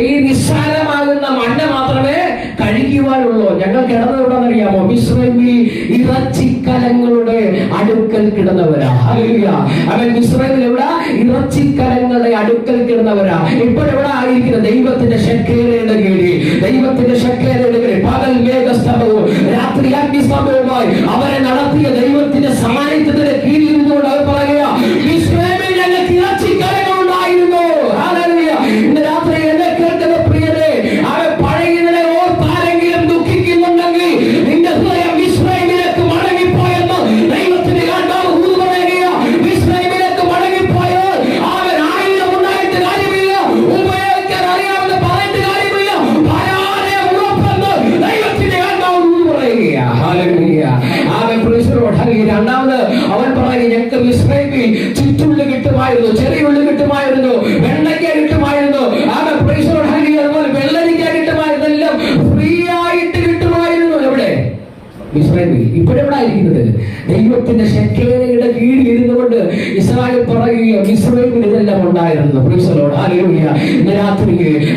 Speaker 1: ഈ നിസ്സാരമാകുന്ന മണ്ണ് മാത്രമേ കഴിക്കുവാനുള്ളൂ. ഞങ്ങൾ കിടന്നതെവിടെന്നറിയാമോ? മിസ്രയീമിൽ ഇറച്ചിക്കലങ്ങളുടെ അടുക്കൽ കിടന്നവരാ. ഹല്ലേലൂയ. അവൻ മിസ്രയീമിൽ എവിടെ? ഇറച്ചിക്കലങ്ങളുടെ അടുക്കൽ കിടന്നവരാ. ഇപ്പോഴെവിടെ ആയിരിക്കുന്നത്? ദൈവത്തിന്റെ ശെക്കേലയുടെ കീഴിൽ. ദൈവത്തിന്റെ ശെക്കേലയുടെ കീഴിൽ പകൽ മേഘസ്തംഭവും രാത്രി അഗ്നിസ്തംഭവുമായി അവരെ നടത്തിയ ദൈവത്തിന്റെ സാന്നിധ്യത്തിന്റെ കീഴിൽ നിന്നുകൊണ്ട് അവർ പറയുക, മിസ്രയീമിൽ ഞങ്ങൾക്ക് ഇറച്ചിക്കലങ്ങളുണ്ടായിരുന്നു. ഹല്ലേലൂയ. ഇന്ന് രാത്രി എന്നെ കേൾക്കുന്ന പ്രിയരെ, അവൻ പഴയതിനെ ഓർത്താരെങ്കിലും ദുഃഖിക്കുന്നുണ്ടെങ്കിൽ നിന്റെ ഹൃദയം മിസ്രയീമിലേക്ക് മടങ്ങിപ്പോയെന്ന് ദൈവത്തിന്റെ ആത്മാവ് പറയുക. മിസ്രയീമിലേക്ക് മടങ്ങിപ്പോയാൽ അവൻ 1000 ഉണ്ടായിട്ട് കാര്യമില്ല, ഉപയോഗിക്കാൻ അറിയാവുന്ന പറഞ്ഞിട്ട് കാര്യമില്ല, പരാജയം ഉറപ്പെന്ന് ദൈവത്തിന്റെ ആത്മാവ് പറയുക. ഹല്ലേലൂയ. അവൻ രണ്ടാമത് അവൻ പറയുക, ഞങ്ങൾക്ക് മിസ്രയീമിൽ ചുറ്റുള്ളി കിട്ടുമായിരുന്നു, ചെറിയുള്ളി കിട്ടുമായിരുന്നു, വെള്ളയ്ക്ക കിട്ടുമായിരുന്നു, അവൻ അതുപോലെ വെള്ളരിക്ക കിട്ടുമായിരുന്നു, എല്ലാം ഫ്രീ ആയിട്ട് കിട്ടുമായിരുന്നു. എവിടെ? മിസ്രയീമിൽ. ഇപ്പോഴെവിടെ ആയിരിക്കുന്നത്? ദൈവത്തിന്റെ ശെക്കേലയുടെ കീഴിൽ ഇരുന്നുകൊണ്ട് ഇസ്രായേൽ പറയുക, മിസ്രയീമിൽ ഇതെല്ലാം ഉണ്ടായിരുന്നു. ഹല്ലേലൂയ. ഇന്ന് രാത്രി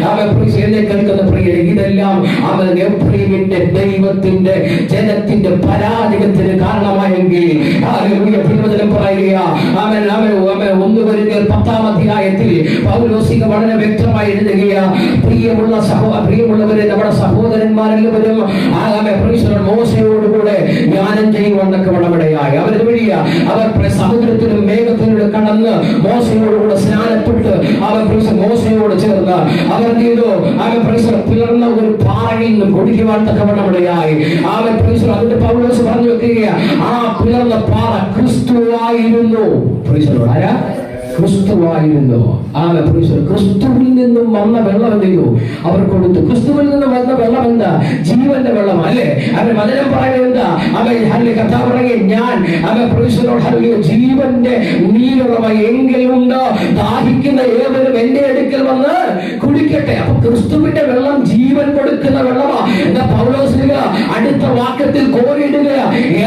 Speaker 1: അവൻ എന്നെ കേൾക്കുന്ന പ്രിയരെ, ഇതെല്ലാം അവൻ എഫ്രയീമിന്റെ ദൈവത്തിന്റെ ജനത്തിന്റെ പരാജയത്തിന് കാരണമായെങ്കിൽ, ഹല്ലേലൂയ, തിരുവചനം പറയുക, അവൻ 1 കൊരിന്ത്യർ 10-ാം അധ്യായത്തിൽ പൗലോസിക വളരെ വ്യക്തമായി എഴുതുകയാ, പ്രിയമുള്ളവരെ, നമ്മുടെ സഹോദരന്മാരെല്ലാവരും മോശയോടുകൂടെ ജ്ഞാനം ചെയ്യുവാനൊക്കെ വളമിടയായി. അവരുടെ വഴിയ അവർ സമുദ്രത്തിലും മേഘത്തിലൂടെ കടന്ന് മോശയോടുകൂടെ സ്നാനപ്പെട്ട് അവർ മോശയോട് ചേർന്ന് അവർ ചെയ്തു. അവർ പിളർന്ന ഒരു പാറയിൽ നിന്നും കുടിക്കുവാൻ തക്ക വളമിടയായി. അവൻ അതിന്റെ പൗലോസ് പറഞ്ഞു വെക്കുകയാ, ആ പിളർന്ന പാറ ക്രിസ്തുവായിരുന്നു. ആരാ? ക്രിസ്തുവായിരുന്നു. ക്രിസ്തുവിൽ നിന്നും വന്ന വെള്ളം എന്ത് ചെയ്തു? അവർ കൊടുത്തു. ക്രിസ്തുവിൽ നിന്നും വന്ന വെള്ളം എന്താ? ജീവന്റെ വെള്ളം അല്ലേ? അവൻ വചനം പറയുന്നത് എന്താ? അവൻ കഥ പറയും, ഞാൻ ജീവന്റെ നീരുറവ എങ്കിലുണ്ടോ, ദാഹിക്കുന്ന ഏവരും എന്റെ അടുക്കൽ വന്ന് കുടിക്കട്ടെ. അപ്പൊ ക്രിസ്തുവിന്റെ വെള്ളം ജീവൻ കൊടുക്കുന്ന വെള്ളമാ. എന്താ പൗലോസിക അടുത്ത വാക്യത്തിൽ കോരിയിടുക,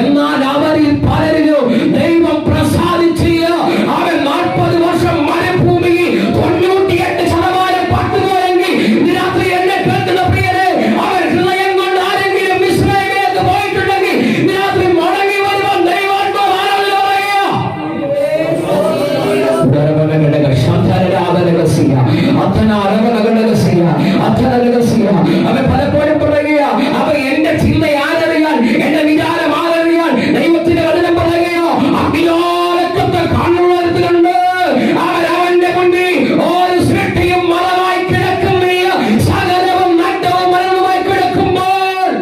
Speaker 1: എന്നാൽ അവരിൽ പലരിലും ദൈവം പ്രസാദിച്ച് അവൻ 40 വർഷം മരുഭൂമിയിൽ 98% പട്ടുപോയെങ്കിൽ, രാത്രി എന്നെ കേൾക്കുന്ന പ്രിയരെ, അവൻ ഹൃദയം കൊണ്ട് ആരെങ്കിലും മിസ്രയീമിലേക്ക് പോയിട്ടുണ്ടെങ്കിൽ രാത്രി മടങ്ങി വരുവാൻ ദൈവാത്മാവ് അവൻ പലപ്പോഴും പറയുക, അവ എന്റെ ചിന്ത ആരറിയാൻ, എന്റെ വിചാരം ആരറിയാൻ ദൈവത്തിന്റെ വചനം പറയുകയോ, അഭിലോകത്തെ കാണുന്നതിലുണ്ട് അവന്റെ മുന്നിൽ ഒരു സൃഷ്ടിയും മറവായി കിടക്കുന്നില്ല, സകലവും നഗ്നവും മരണവുമായി കിടക്കുമ്പോൾ.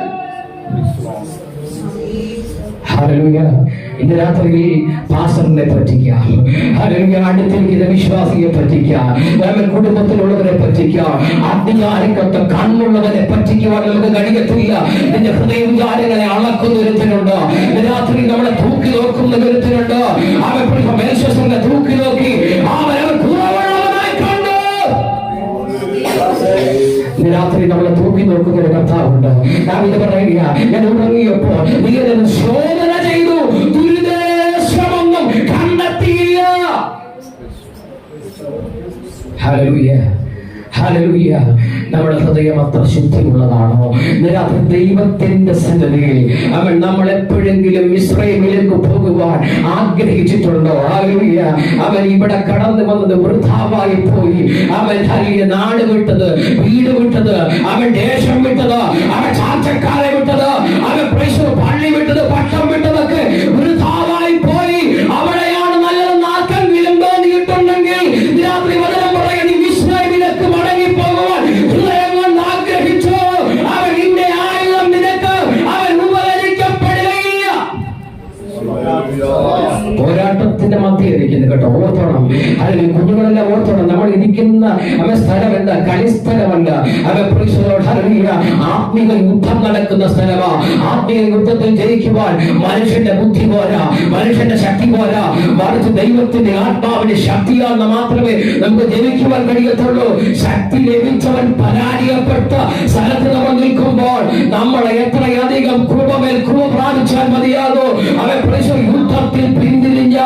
Speaker 1: ഹല്ലേലൂയ. ഇന്ന് രാത്രി പാസ്റ്ററിനെ പറ്റിക്കാം, അല്ലെങ്കിൽ അടുത്തിരിക്കുന്ന വിശ്വാസിയെ പറ്റിക്കാം, നമ്മുടെ കുടുംബത്തിലുള്ളവരെ പറ്റിക്കാം, അധികാരിക്കത്തെ കണ്ണുള്ളവരെ പറ്റിക്കുവാൻ നമുക്ക് കഴിയത്തില്ല. നിന്റെ ഹൃദയ വിചാരങ്ങളെ അളക്കുന്ന ഒരുത്തനുണ്ട്. ഇന്ന് രാത്രി നമ്മളെ തൂക്കി നോക്കുന്ന ഒരുത്തനുണ്ട്. അവൻ മേൽശ്വസനെ തൂക്കി നോക്കി അവൻ കുറവുള്ളവനായി കണ്ടു. ഇന്ന് രാത്രി നമ്മളെ തൂക്കി നോക്കുന്ന ഒരു കർത്താവുണ്ട്. ഞാൻ ഇത് പറയുക, ഞാൻ ഉറങ്ങിയപ്പോൾ നീ ശോധന ചെയ്തു, ദുരിതശ്രമൊന്നും കണ്ടെത്തിയില്ല. Hallelujah, hallelujah. നമ്മുടെ ഹൃദയം അത്ര ശുദ്ധിയുള്ളതാണോ? ദൈവത്തിന്റെ സന്നിധിയിൽ അവൻ നമ്മൾ എപ്പോഴെങ്കിലും മിസ്രയീമിലേക്ക് പോകുവാൻ ആഗ്രഹിച്ചിട്ടുണ്ടോ? ഹല്ലേലൂയ. അവൻ ഇവിടെ കടന്നു വന്നത് വൃഥാവായി പോയി. അവൻ നാട് വിട്ടത്, വീട് വിട്ടത്, അവൻ ദേശം വിട്ടത്, അവൻ ചാർച്ചക്കാരെ വിട്ടത്, അവൻ പള്ളി വിട്ടത്, പട്ടം വിട്ടതൊക്കെ വൃഥാവായി പോരാട്ടത്തിന്റെ മധ്യേ ഇരിക്കുന്നു കേട്ടോ, ഓർത്തോണം. അല്ലെങ്കിൽ കുഞ്ഞുങ്ങളെല്ലാം ഓർത്തോണം, നമ്മൾ ഇരിക്കുന്ന സ്ഥലം എന്താ? കളിസ്ഥലമല്ല. ആത്മീക യുദ്ധം നടക്കുന്ന സ്ഥലമാ. ആത്മീക യുദ്ധത്തിൽ ജയിക്കുവാൻ മനുഷ്യന്റെ ബുദ്ധി പോരാ, മനുഷ്യന്റെ ശക്തി പോരാ, മറിച്ച് ദൈവത്തിന്റെ ആത്മാവിന്റെ ശക്തിയാൽ മാത്രമേ നമുക്ക് ജയിക്കുവാൻ കഴിയത്തുള്ളൂ. ശക്തി ലഭിച്ചവൻ പരാജയപ്പെട്ട സ്ഥലത്ത് നമ്മൾ നിൽക്കുമ്പോൾ നമ്മൾ എത്രയധികം കൃപമേൽ കൃപ പ്രാപിച്ചാൽ മതിയാകോ? അവൻ യുദ്ധത്തിൽ പിന്തിരിഞ്ഞ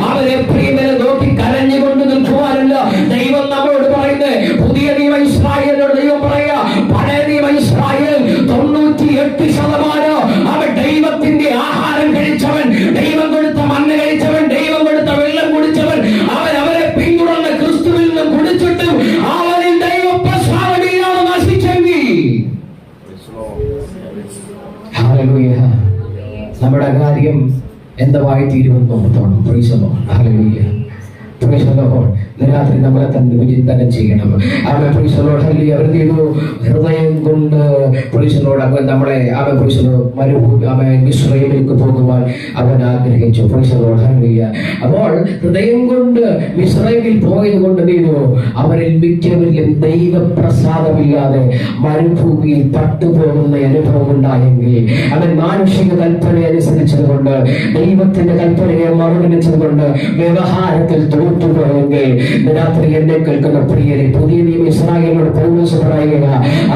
Speaker 1: അവരെ പ്രിയമേലെ നോക്കി കരഞ്ഞുകൊണ്ട് നിൽക്കുവാനല്ല ദൈവം നമ്മളോട് പറയുന്നത്. പുതിയ നിയമ ഇസ്രായേലിനോട് ദൈവം പറയാ, പഴയ നിയമ ഇസ്രായേൽ 98% അവൻ ദൈവത്തിന്റെ ആഹാരം കഴിച്ചവൻ, ദൈവം കൊടുത്ത മണ്ണ് കഴിച്ചവൻ, ദൈവം കൊടുത്ത വെള്ളം കുടിച്ചവൻ. അവൻ അവരെ പിന്തുടർന്ന് ക്രിസ്തുവിൽ നിന്നും കുടിച്ചിട്ട് അവനിൽ ദൈവപ്രസാദമാണ് നശിച്ചെങ്കിൽ നമ്മുടെ കാര്യം എന്തായി തീരുമെന്ന് ഓർത്തോണം. Praise the Lord. ഹല്ലേലൂയ. Praise the Lord. രാത്രി നമ്മളെ തന്നെ വിചിന്തനം ചെയ്യണം. അവൻ പ്രൈസ് ദി ലോർഡ്. ഹല്ലേലൂയ. അവർ ചെയ്തു ഹൃദയം കൊണ്ട് പ്രൈസ് ദി ലോർഡ്. അവൻ നമ്മളെ അവൻ പ്രൈസ് ദി ലോർഡ് മരുഭൂമി അവൻ മിസ്രയീമിലേക്ക് പോകുവാൻ അവൻ ആഗ്രഹിച്ചു. Price the Lord. ഹല്ലേലൂയ. അപ്പോൾ ഹൃദയം കൊണ്ട് മിസ്രയീമിൽ പോയത് കൊണ്ട് ചെയ്തു അവരിൽ മിക്കവരിലും ദൈവപ്രസാദമില്ലാതെ മരുഭൂമിയിൽ പട്ടുപോകുന്ന അനുഭവം ഉണ്ടായെങ്കിൽ, അവൻ മാനുഷിക കൽപ്പന അനുസരിച്ചതുകൊണ്ട്, ദൈവത്തിന്റെ കൽപ്പനയെ മറുകണിച്ചതുകൊണ്ട് വ്യവഹാരത്തിൽ തോറ്റുപോയെങ്കിൽ, രാത്രി എന്നെ കേൾക്കുന്ന പ്രിയരെ, പുതിയ നിയമ ഇസ്രായേലിനോട് പൗലോസ് പറയുക,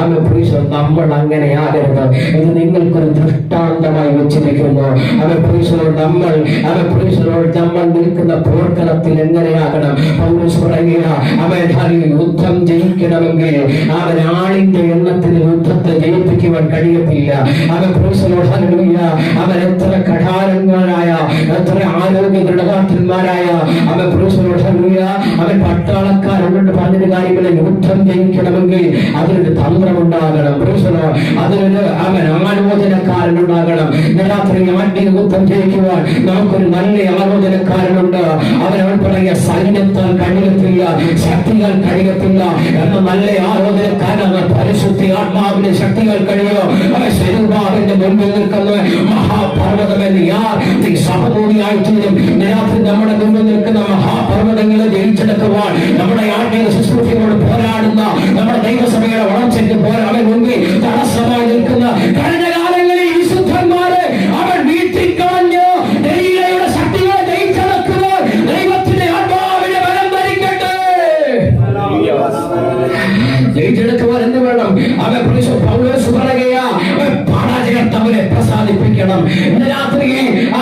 Speaker 1: ആമേൻ പ്രൈസ് ദി ലോർഡ്, നമ്മൾ അങ്ങനെ ആകരുത്. ഇത് നിങ്ങൾക്കൊരു ദൃഷ്ടാന്തമായി വെച്ചിരിക്കുന്നു. ആമേൻ പ്രൈസ് ദി ലോർഡ്. നമ്മൾ ആമേൻ പ്രൈസ് ദി ലോർഡ്, നമ്മൾ നിൽക്കുന്ന പോർക്കളത്തിൽ എങ്ങനെയാകണം? പൗലോസ് പറയുക, അവൻ യുദ്ധം ജയിക്കണമെങ്കിൽ അവൻ ആളിന്റെ എണ്ണത്തിന് യുദ്ധത്തെ ജയിപ്പിക്കുവാൻ കഴിയത്തില്ല. അവൻ പ്രൈസ് ദി ലോർഡ്. ഹല്ലേലൂയ. അവൻ എത്ര കഠാരന്മാരായ, എത്ര ആരോഗ്യ ദൃഢഗാത്രന്മാരായ അവൻ പ്രൈസ് ദി ലോർഡ്. ഹല്ലേലൂയ. അവൻ പട്ടാളക്കാരോട് പറഞ്ഞൊരു കാര്യമില്ല, യുദ്ധം ജയിക്കണമെങ്കിൽ അതിനൊരു തന്ത്രമുണ്ടാകണം. Price the Lord. അതിനൊരു അവൻ ആലോചനക്കാരനുണ്ടാകണം. രാത്രി ആത്മീയ യുദ്ധം ജയിക്കുവാൻ നമുക്കൊരു നല്ല ആലോചനക്കാരനുണ്ട്. അവൻ പറയുക, സൈന്യത്താൽ കഴിയത്തില്ല, ശക്തികൾ കഴിയത്തില്ല എന്ന നല്ല ആലോചനക്കാരനാണ്. പരിശുദ്ധ ആത്മാവിന്റെ ശക്തികൾ കഴിയോ? അവൻ ശരീരഭാവിന്റെ മുൻപിൽ നിൽക്കുന്ന മഹാപർവ്വതമെന്ന് യാർ നീ സഹമൂടിയായി തീരും. രാത്രി നമ്മുടെ മുമ്പിൽ നിൽക്കുന്ന മഹാപർവ്വതങ്ങളെ ജയിച്ചെടുക്കുവാൻ, നമ്മുടെ ആത്മീയ ശുശ്രൂഷയോട് പോരാടുന്ന, നമ്മുടെ ദൈവസഭയുടെ വളർച്ചയ്ക്ക് അവൻ മുൻപിൽ തടസ്സമായി നിൽക്കുന്ന കഴിഞ്ഞ കാലങ്ങളിൽ വിശുദ്ധന്മാരെ അവൻ വീട്ടിൽ കളഞ്ഞ് ദൈവയുടെ ശക്തികളെ ജയിച്ചെടുക്കുവാൻ ദൈവത്തിന്റെ ആത്മാവിനെ ബലം ധരിക്കട്ടെ. ജയിച്ചെടുക്കുവാൻ എന്ത് വേണം? അവൻ പൗലോസ് പറയുകയാ, പരാജയത്തവരെ പ്രസാദിപ്പിക്കണം. ഇന്ന് രാത്രി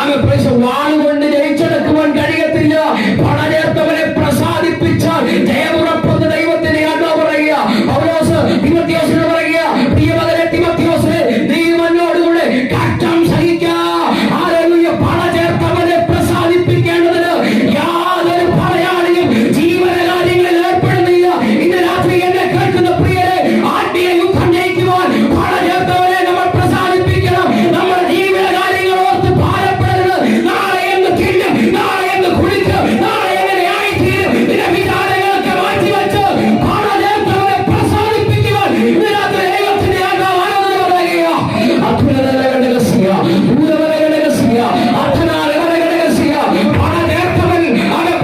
Speaker 1: അവൻ വാളുകൊണ്ട് ജയിച്ചെടുക്കുവാൻ കഴിയത്തില്ല. പരാജയത്തവരെ പ്രസാദിപ്പിച്ചാൽ ജയമുറപ്പെന്ന് ദൈവത്തിന്റെ ആത്മാവ് പറയുക. പൗലോസ് തിമോഥെയോസിനോട് പറയുക, പ്രിയമകനെ തിമോഥെയോസേ, നീ എന്നോടുകൂടെ കഷ്ടം സഹിക്കുക. ഹല്ലേലൂയ. പരാജയത്തവരെ പ്രസാദിപ്പിക്കേണ്ടതിന് യാതൊരു പടയാളിയും ജീവനകാര്യങ്ങളിൽ ഏർപ്പെടുന്നില്ല. ഇന്ന് രാത്രി എന്നെ കേൾക്കുന്ന പ്രിയരെ, ആത്മീയ യുദ്ധം ജയിക്കുവാൻ പരാജയത്തവരെ നമ്മൾ പ്രസാദിപ്പിക്കണം. നമ്മുടെ ജീവിത കാര്യങ്ങൾ ഓർത്ത് ഭാരപ്പെടരുത്. നാളെ എന്ന് തിന്നും, നാളെ എന്ന് കുളിക്കും, നാളെ എങ്ങനെ ആയിത്തീരും, ഇതിന്റെ വിചാരങ്ങളൊക്കെ മാറ്റിവെച്ച് പരാജയത്തവരെ പ്രസാദിപ്പിക്കുവാൻ ഇന്ന് രാത്രി ദൈവത്തിന്റെ ആത്മാവ് ആലോചന പറയുക. അത്ഭുതങ്ങളുടെ രഹസ്യ, ഭൂതങ്ങളുടെ രഹസ്യ, അർത്ഥനാളുകളുടെ രഹസ്യ. പരാജയത്തവൻ അവൻ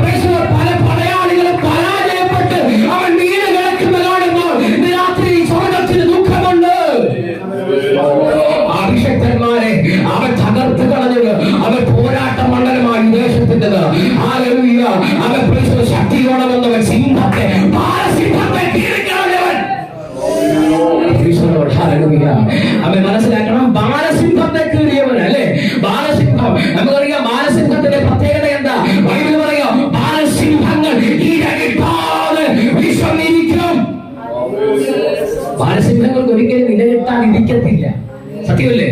Speaker 1: പല പടയാളികളും പരാജയപ്പെട്ട് അവൻ വീണ് കിടക്കുന്ന കാണുമ്പോൾ ഇന്ന് രാത്രി സ്വർഗ്ഗത്തിന് ദുഃഖമുണ്ട്. അഭിഷക്തന്മാരെ അവൻ തകർത്ത് കളഞ്ഞത് അവൻ പോരാട്ട മണ്ഡലമായി ദേശത്തിൻ്റെത്. ഹല്ലേലൂയ. അവൻ ശക്തിയോടെ വന്നവൻ സിംഹത്തെ, ബാലസിംഹത്തെ കീറിക്കളഞ്ഞവൻ. അവൻ മനസ്സിലാക്കണം, ബാലസിംഹത്തെ കീറിയവൻ അല്ലേ ബാലസിംഹം. നമുക്കറിയാം ബാലസിംഹത്തിന്റെ പ്രത്യേകത എന്താ? ബൈബിൾ പറയാം, ബാലസിംഹങ്ങൾ ഇരകിട്ടാതെ വിശ്വസിക്കും. ബാലസിംഹങ്ങൾക്ക് ഒരിക്കലും ഇരകിട്ടാൻ ഇരിക്കത്തില്ല. സത്യമല്ലേ?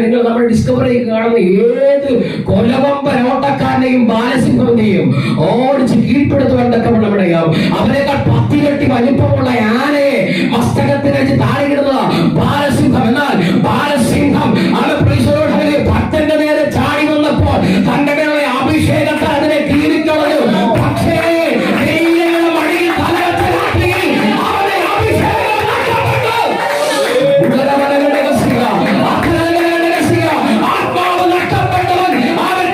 Speaker 1: നിങ്ങൾ നമ്മൾ ഡിസ്കവറി കാണുന്ന ഏത് കൊലവമ്പരോട്ടക്കാരനെയും ബാലസിംഹം ചെയ്യും ഓടിച്ച് കീഴ്പ്പെടുത്തുവാനൊക്കെ നമ്മുടെയാവും. അവരെക്കാൾ 10 ഇരട്ടി വലിപ്പമുള്ള ആനയെ മസ്തകത്തിനടിച്ച് താഴെ ഇടുന്നതാ ബാലസിംഹം. എന്നാൽ ബാലസിംഹം ഭക്തന്റെ നേരെ ചാടി വന്നപ്പോൾ തന്റെ മേലെ അഭിഷേകത്താൽ അതിനെ കീറിക്കളഞ്ഞു. പക്ഷേ മടിയിൽ തലവെച്ച രാത്രിയിൽ അവനെ അഭിഷേകം നഷ്ടപ്പെട്ടു. ആത്മാവ് നഷ്ടപ്പെട്ടവൻ അവൻ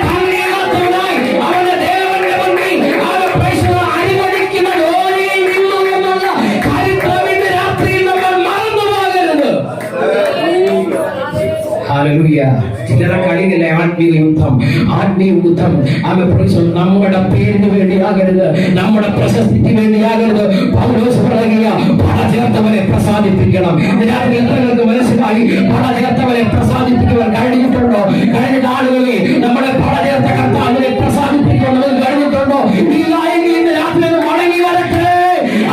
Speaker 1: ചിലരെ കളിയില്ല. ആത്മീയ യുദ്ധം, ആത്മീയ യുദ്ധം. നമ്മുടെ പേരിന് വേണ്ടിയാകരുത്, നമ്മുടെ പ്രശസ്തിക്ക് വേണ്ടിയാകരുത്. പൗലോസ് പറയുക, പട ചേർത്തവരെ പ്രസാദിപ്പിക്കണം. എത്രകൾക്ക് മനസ്സിലായി? പട ചേർത്തവരെ പ്രസാദിപ്പിക്കുവാൻ കഴിഞ്ഞിട്ടുണ്ടോ? കഴിഞ്ഞ നാളുകളിൽ നമ്മുടെ പട ചേർത്ത കർത്താവിനെ പ്രസാദിപ്പിക്കുന്നത് കഴിഞ്ഞിട്ടുണ്ടോ? ഇല്ല എങ്കിൽ ഇന്ന് രാത്രി മടങ്ങി വരട്ടെ.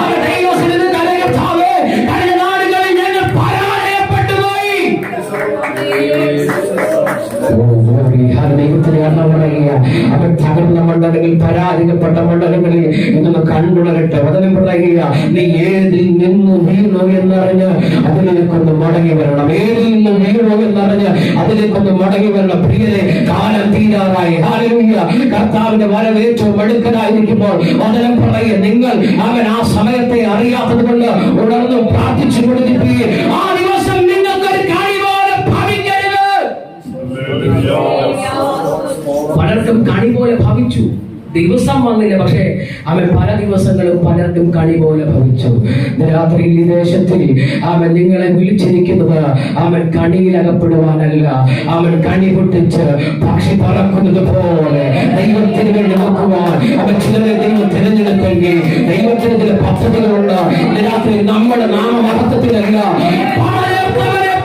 Speaker 1: അവർ ദൈവത്തിൽ കലകർത്താവേ, കഴിഞ്ഞ നാളുകളിൽ ഞങ്ങൾ പരാജയപ്പെട്ടു പോയി. ദൈവത്തിന് കാരണം പറയുക, അവൻ തകർന്ന മണ്ഡലങ്ങളിൽ, പരാജയപ്പെട്ട മണ്ഡലങ്ങളിൽ ഇന്ന് കണ്ടുണരട്ടെ. വചനം പറയുക, നീ ഏതിൽ നിന്ന് വീണു എന്നറിഞ്ഞ് അതിലേക്കൊന്ന് മടങ്ങി വരണം. ഏതിൽ നിന്ന് വീണു എന്നറിഞ്ഞ് അതിലേക്കൊന്ന് മടങ്ങി വരണം. പ്രിയരെ, കാലം തീരാറായി. ഹല്ലേലൂയ. കർത്താവിന്റെ വരവേറ്റവും അടുക്കലായിരിക്കുമ്പോൾ വചനം പറയുക, നിങ്ങൾ അവൻ ആ സമയത്തെ അറിയാത്തത് കൊണ്ട് ഉണർന്നു പ്രാർത്ഥിച്ചു കൊടുത്തിട്ട് ആ ദിവസം നിങ്ങൾക്കൊരു കണി പോലെ ഭവിക്കരുത്. പലർക്കും കണി പോലെ ഭവിച്ചു. ദിവസം വന്നില്ല, പക്ഷേ അവൻ പല ദിവസങ്ങളും പലർക്കും കണി പോലെ ഭവിച്ചു. രാത്രി ഈ ദേശത്തിൽ അവൻ നിങ്ങളെ വിളിച്ചിരിക്കുന്നത് അവൻ കണിയിൽ അകപ്പെടുവാനല്ല, അവൻ കണി പൊട്ടിച്ച് പക്ഷി പറക്കുന്നത് പോലെ ദൈവത്തിന് വേണ്ടി നോക്കുവാൻ അവൻ ചിലരെ ദൈവം തിരഞ്ഞെടുത്തെങ്കിൽ ദൈവത്തിന് ചില പദ്ധതികളുണ്ട്. രാത്രി നമ്മുടെ നാമമഹത്വത്തിലല്ല,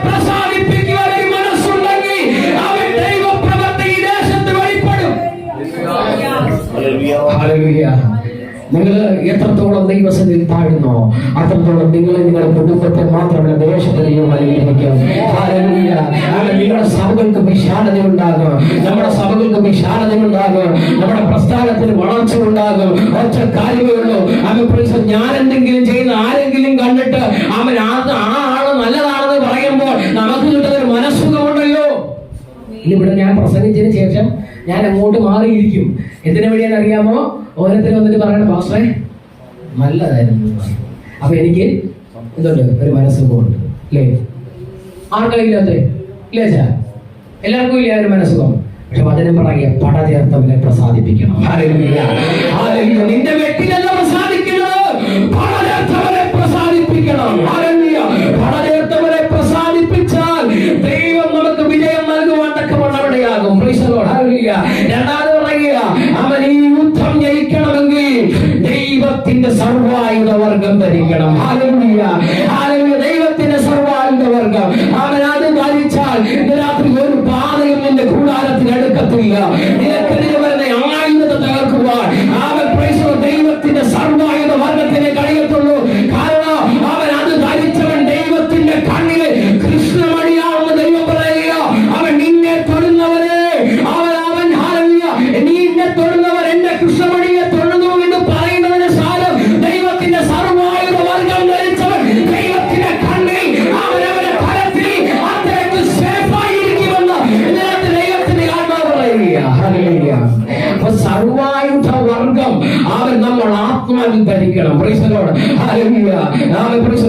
Speaker 1: പ്രസാദിപ്പിക്കുവാൻ മനസ്സുണ്ടെങ്കിൽ അവൻ ദൈവപ്രവൃത്തി ഈ ദേശത്ത് വെളിപ്പെടും. ഹല്ലേലൂയ. നിങ്ങൾ എത്രത്തോളം ദൈവസന്നിധിയിൽ താഴുന്നോ അത്രത്തോളം നിങ്ങളെ നിങ്ങളുടെ കുടുംബത്തെ മാത്രമല്ല ദേശത്തെ ദൈവം അനുഗ്രഹിക്കും. ഹല്ലേലൂയ. നിങ്ങളുടെ സഭകൾക്ക് വിശാലത ഉണ്ടാകും, നമ്മുടെ സഭകൾക്ക് വിശാലത ഉണ്ടാകും, നമ്മുടെ പ്രസ്ഥാനത്തിന് വളർച്ച ഉണ്ടാകും. ഒറ്റ കാര്യമേ ഉള്ളൂ, ഞാൻ എന്തെങ്കിലും ചെയ്യുന്ന ആരെങ്കിലും കണ്ടിട്ട് അവൻ ആ ആള് നല്ലതാണെന്ന് പറയുമ്പോൾ നമുക്ക് കിട്ടുന്ന മനസ്സുഖമുണ്ടല്ലോ. ഇന്നിവിടെ ഞാൻ പ്രസംഗിച്ചതിന് ശേഷം ഞാൻ അങ്ങോട്ട് മാറിയിരിക്കും. എന്തിനു വേണ്ടിയാൻ അറിയാമോ? ഓരോരുത്തർ വന്നിട്ട് പറയണം, പാസ്റ്ററെ നല്ലതായിരുന്നു. അപ്പൊ എനിക്ക് എന്തുണ്ട്? ഒരു മനസ്സുഖമുണ്ട്. അല്ലേ? ആർക്കും ഇല്ലാത്ത ഇല്ലേ? എല്ലാവർക്കും ഇല്ല ഒരു മനസ്സുഖം. പക്ഷെ വചനം പറയുക, പട ചേർത്തവനെ പ്രസാദിപ്പിക്കണം. ഹല്ലേലൂയ. ഹല്ലേലൂയ. നിന്റെ വ്യക്തിയല്ല പ്രസാദിക്കുന്നത്, പട ചേർത്തവനെ പ്രസാദിപ്പിക്കണം. ഹല്ലേലൂയ. പട ചേർത്തവനെ പ്രസാദിപ്പിച്ചാൽ ദൈവം നമുക്ക് വിജയം നൽകുവാൻ തക്കവണ്ണവിടെയാകും. Praise the Lord. ഹല്ലേലൂയ. രണ്ടാമത് പറയുക, അവൻ ഈ യുദ്ധം ജയിക്കണമെങ്കിൽ ദൈവത്തിന്റെ സർവായുധ വർഗം ധരിക്കണം. ഹല്ലേലൂയ. ഹല്ലേലൂയ. ദൈവത്തിന്റെ സർവായുധ വർഗം അവൻ അത് ധരിച്ചാൽ രാത്രി ഒരു ബാധയും നിന്റെ കൂടാരത്തിന് അടുക്കത്തില്ല. നിനക്കെതിരെ വരുന്ന ആയുധത്തെ തകർക്കുവാൻ അവൻ പ്രൈസ് ദി ലോർഡ് ദൈവത്തിന്റെ സർവായുധ വർഗത്തിനെ കഴിയത്തുള്ളൂ. കാരണം അവൻ അത് ധരിച്ചവൻ ദൈവത്തിന്റെ കണ്ണിലെ കൃഷ്ണമണിയാണെന്ന് ദൈവം പറയുക. അവൻ നിന്നെ തൊടുന്നവരെ അവൻ നിന്നെ തൊടുന്നവർ എന്റെ കൃഷ്ണമണിയെ തൊടുന്നു എന്ന് പറയുന്നതിന് സാരം ദൈവത്തിന്റെ സർവായുധ വർഗം ധരിച്ചവൻ ദൈവത്തിന്റെ കണ്ണിൽ അവനവന്റെ ഫലത്തിൽ അത്രയ്ക്ക് സേഫായിരിക്കുമെന്ന് ദൈവത്തിന്റെ ആത്മാവ് പറയുക. ഹല്ലേലൂയ. അപ്പൊ സർവായുധ വർഗം അവൻ നമ്മൾ ആത്മാവിൽ ധരിക്കണം. Price the Lord. ഹല്ലേലൂയ.